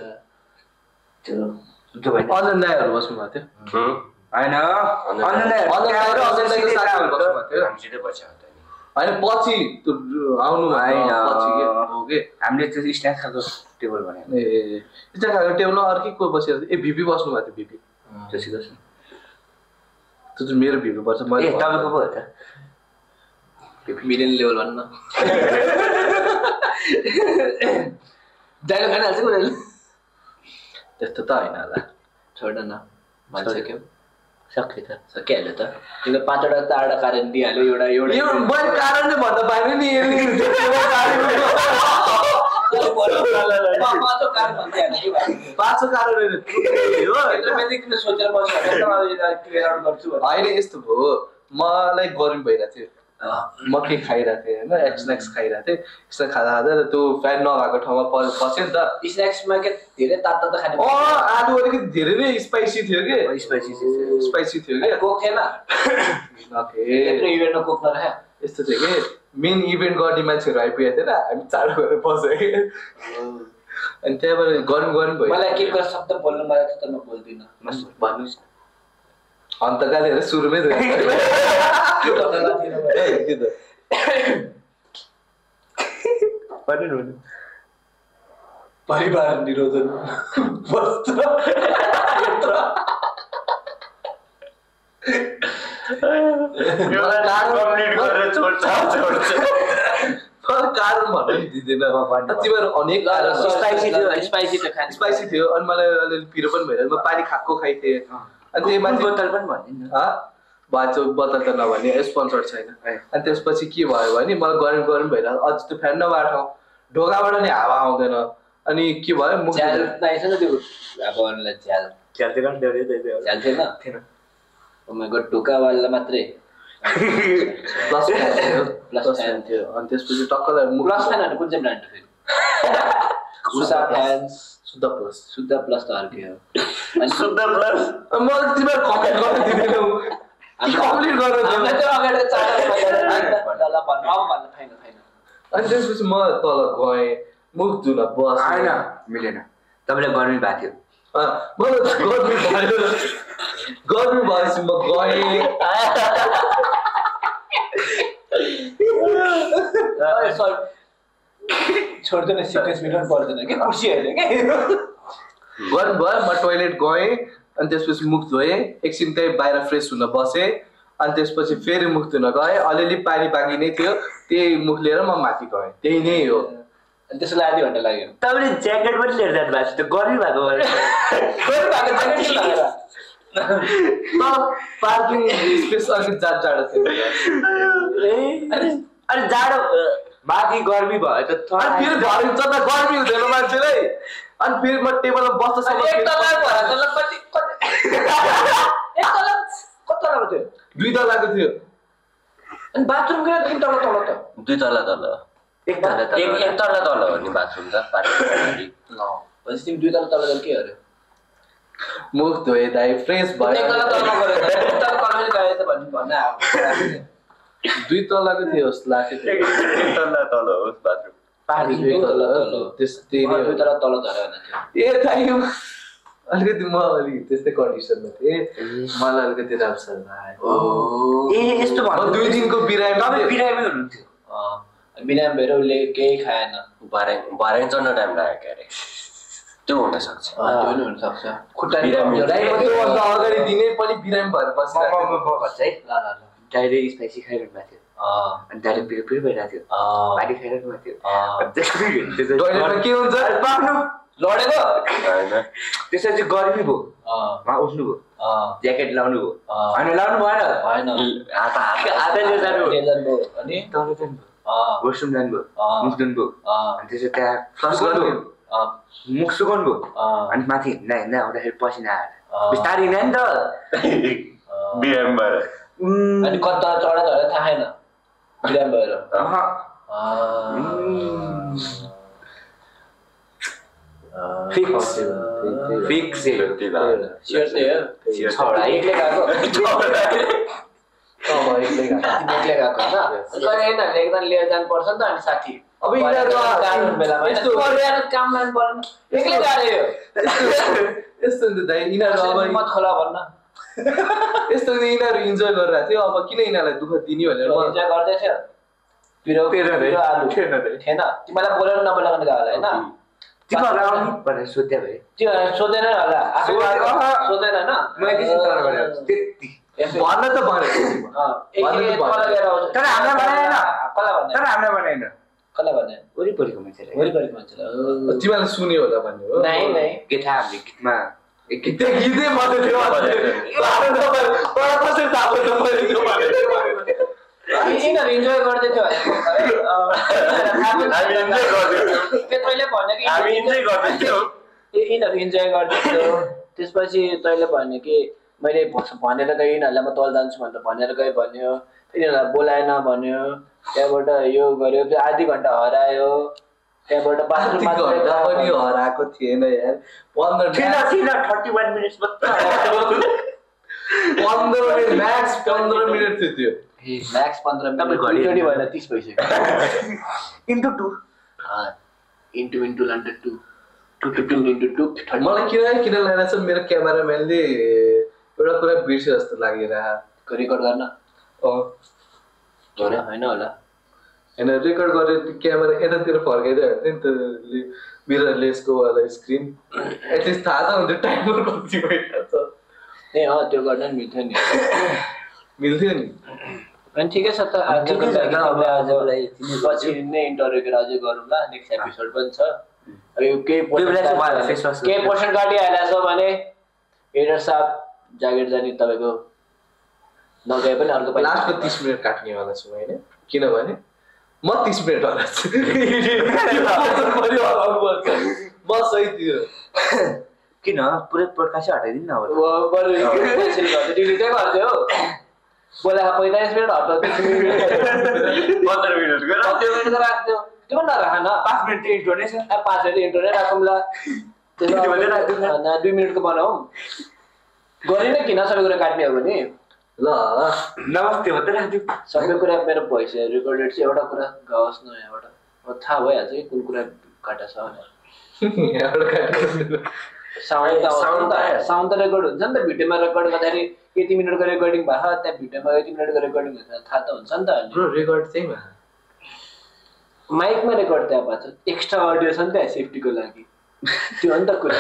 अनन्द दाईहरू बस्नु भएको थियो होइन होइन पछि आउनु हामीले त्यो स्न्याक्स खाएको टेबल भने ए स्न्याक्स खाएको टेबलमा अर्कै को बसेको थियो ए भिपी बस्नु भएको थियो भिपी त्यो चाहिँ मेरो भिपी पर्छ मैले तपाईँको पो हो त मिडियम लेभल भन्न डाइलग खाइहाल्छ कुराले त्यस्तो त होइन होला छोड न भनिसक्यो सक्यो त सकिहाल्यो त तिमीले 5वटा 4वटा कारण दिइहाल्यो एउटा यो मैले कारण नै भन्दा पाएन नि पाँचौँ कारण होइन यस्तो भयो मलाई गर्मी भइरहेको थियो म के खाइरहेको थिएँ होइन स्न्याक्स खाइरहेको थिएँ यस्तो खाँदा त्यो फ्यान नभएको ठाउँमा बस्यो नि त स्न्याक्समा के धेरै तातो त खाने आलु अलिकति धेरै नै स्पाइसी थियो कि स्पाइसी थियो कि कोक थिएन इभेन्टमा कोक नराख्यो यस्तो थियो कि मेन इभेन्ट गर्ने मान्छेहरू आइपुगेको थिएन हामी चाँडो गरेर बस्यो कि अनि त्यहाँबाट गरम भयो मलाई के कुरा शब्द बोल्नु मलाई त म बोल्दिनँ भन्नुहोस् अन्त गालीहरू सुरुमै परिवार निरोधन कारण भन्नु नि दिँदैन तिमीहरू अनेक स्पाइसी थियो अनि मलाई अलिअलि पिरो पनि भइरहेको म पानी खाइथिएँ अनि त्यही माथि बोतल पनि भनिदिनु भाचो बोतल त नभने स्पोन्सर छैन अनि त्यसपछि के भयो भने मलाई गरम भइरहेको अझ त्यो फ्यान नभएको ठाउँ ढोकाबाट नि हावा आउँदैन अनि के भयो ढोकावाला मात्रै प्लस फ्यान थियो अनि त्यसपछि टक्कलाई प्लस फ्यानहरू कुन चाहिँ ब्रान्ड थियो शुद्ध प्लस त अर्कै हो अनि शुद्ध प्लस मलाई तिमीहरू कमेन्ट गर्न दिँदैनौ कम्प्लिट गर्न अनि त्यसपछि म तल गएँ मुख धुन बस होइन मिलेन तपाईँलाई गर्मी भएको थियो मलाई गर्मी भएपछि म गएँ छोड्दैन सिक्रेट मिलाउनु पर्दैन कि कुर्सी हेर्ने के गर्मी भयो म टोइलेट गएँ अनि त्यसपछि मुख धोएँ एकछिन त्यही बाहिर फ्रेस हुन बसेँ अनि त्यसपछि फेरि मुख धुन गएँ अलिअलि पानी बाँकी नै थियो त्यही मुख लिएर म माथि गएँ त्यही नै हो अनि त्यसलाई आधी घन्टा लाग्यो तपाईँले ज्याकेट पनि लिएर जानु भएको छ त्यो गर्मी भएको पार्किङ स्पेस अलिक जाडो थियो अनि जाडो माथि गर्मी भयो त फेरि भरिन्छ त गर्मी हुँदैन मान्छेलाई अनि फेरि म टेबलमा बस्छ दुई तलाको थियो अनि बाथरुम गएर तिन तल तल त दुई तला तल एक तला तल हो नि बाथरुम त भनेपछि तिमी दुई तल तल के अरे मुख धोए दाइ फ्रेस भयो दुई तलाको थियो जस्तो लाग्थ्यो तला तल हो बाथरुम ए दाइ अलिकति म अलिक त्यस्तै कन्डिसनमा थिएँ मलाई अलिकति राम्रो यस्तो दुई दिनको बिरामी हुनुहुन्थ्यो बिरामी भएर उसले केही खाएन भरे चढ्न टाइम लाग्यो क्यारे त्यो हुनसक्छ हुनसक्छ खुट्टा अगाडि दिनै पनि बिरामी भएर बसिरहेको डाइरेक्ट स्पाइसी खाइरहनु भएको थियो अनि डाइरेक्ट पिर भइरहेको थियो पानी खाइरहनु भएको थियो टोइलेटमा के हुन्छ पाक्नु लडेको त्यसपछि गर्मी भयो उहाँ उठ्नु भयो ज्याकेट लाउनु भयो होइन लाउनु भएन आधाले जानुभयो अनि तल जानुभयो वासरुम जानुभयो मुख धुनुभयो अनि त्यसपछि त्यहाँ फ्लस गर्नुभयो मुख सुकाउनु भयो अनि माथि हिँड्दा आउँदाखेरि पसिना आएर बिस्तारै हिँड्यो नि त बिरामी भएर अनि कता चढा चढा थाहा छैन बिरामी भएर फिक्स एकदम लिएर जानुपर्छ नि त अनि साथी अब यस्तो नि दाइ यिनीहरू अब मत खोला भन्न यस्तो यिनीहरू इन्जोय गरिरहेको थियो अब किन यिनीहरूलाई दुःख दिने भनेर इन्जोय गर्दै थियो थिएन तिमीलाई बोलाउनु नबोलाउनु गयो होला होइन भनेर सोध्या भए त्यो सोधेन होला सोधेन भन्न त होइन कसलाई भन्ने वरिपरिको मान्छेलाई तिमीहरूले सुन्यो होला भन्ने हो के थाहा हामीले गीतमा गीतै मात्रै थियो यिनीहरू इन्जोय गर्दै थियो यिनीहरू इन्जोय गर्दै थियो त्यसपछि तैँले भन्यो कि मैले भनेर गएँ यिनीहरूलाई म तल जान्छु भनेर भनेर गएँ भन्यो यिनीहरूलाई बोलाएन भन्यो त्यहाँबाट यो गर्यो त्यो आधी घन्टा हरायो त्यहाँबाट पनि हराएको थिएन यार 31 मिनट म्याक्स 15 मिनट थियो त्यो म्याक्स 15 मिनट घडी भएन 30 भइसक्यो इन्टु 2 मलाई किन लागेको छ मेरो क्यामेराम्यानले एउटा कुरा बिर्स्यो जस्तो लागेर रेकर्ड गर्न होइन होला होइन रेकर्ड गरेर क्यामेरा यतातिर फर्काइदियो नि त मेरो लेसको वाला स्क्रिन एटलिस्ट थाहा त हुन्थ्यो टाइमर कति भइरहेको छ ए त्यो गर्न नि मिल्थ्यो नि अनि ठिकै छ त पछि नै इन्टरभ्यू अझै गरौँला नेक्स्ट एपिसोड पनि छ यो केही पोर्सन काटिहालेछ भने एडिटर साहब जागिर जाने तपाईँको नगए पनि अर्को लास्टको 30 मिनट काट्नेवाला छु होइन किनभने म 30 मिनट होला छु म सही थियो किन पुरै पोडकास्ट हटाइदिनु न डिलिटै गर्थ्यो बोला 45 मिनट हटाउँथ्यो 15 मिनट राख्थ्यो त्यो पनि नराख न 5 मिनट इन्ट्रो नै छ 5 मिनट इन्ट्रो नै राखौँला 2 मिनटको बनाऊ गरेन किन सबै कुरा काट्ने हो भने ल नमस्ते मात्रै राख्दियो सबै कुरा मेरो भोइस रेकर्डेड चाहिँ एउटा कुरा गाओस् न यहाँबाट थाहा भइहाल्छ कि कुन कुरा काटेछ भनेर साउन्ड त रेकर्ड हुन्छ नि त भिडियोमा रेकर्ड गर्दाखेरि यति मिनटको रेकर्डिङ भयो त्यहाँ भिडियोमा यति मिनटको रेकर्डिङ हुन्छ थाहा त हुन्छ नि त रेकर्ड चाहिँ माइकमा रेकर्ड त्यहाँ भएको छ एक्स्ट्रा अडियो छ नि त सेफ्टीको लागि त्यो हो नि त कुरा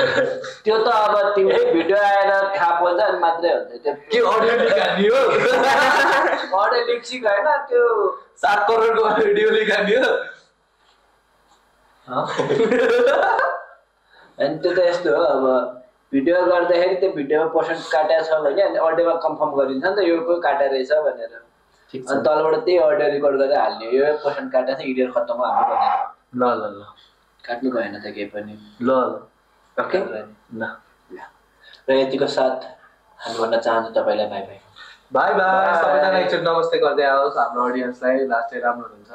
त्यो त अब तिमीले भिडियो आएर थाहा पाउँछ अनि मात्रै हुन्छ त्यो के अडियो लिक हान्ने हो अडियो लिक सिक होइन त्यो 7 करोडको अडियो लिक हान्ने हो अनि त्यो त यस्तो हो अब भिडियो गर्दाखेरि त्यो भिडियोमा पर्सेन्ट काटेको छ भने अनि अडियोमा कन्फर्म गरिन्छ नि त यो को काटेको रहेछ भनेर अनि तलबाट त्यही अडियो रेकर्ड गरेर हाल्ने यो पर्सेन्ट काटेको छ इडियर खत्तम हाल्नु भनेर ल ल ल काट्नु भएन त केही पनि ल ल ओके ल र यतिको साथ हामी भन्न चाहन्छु तपाईँलाई बाई बाई बाई बाई सबैजना एकचोटि नमस्ते गर्दै आओस् हाम्रो अडियन्सलाई लास्टै राम्रो हुन्छ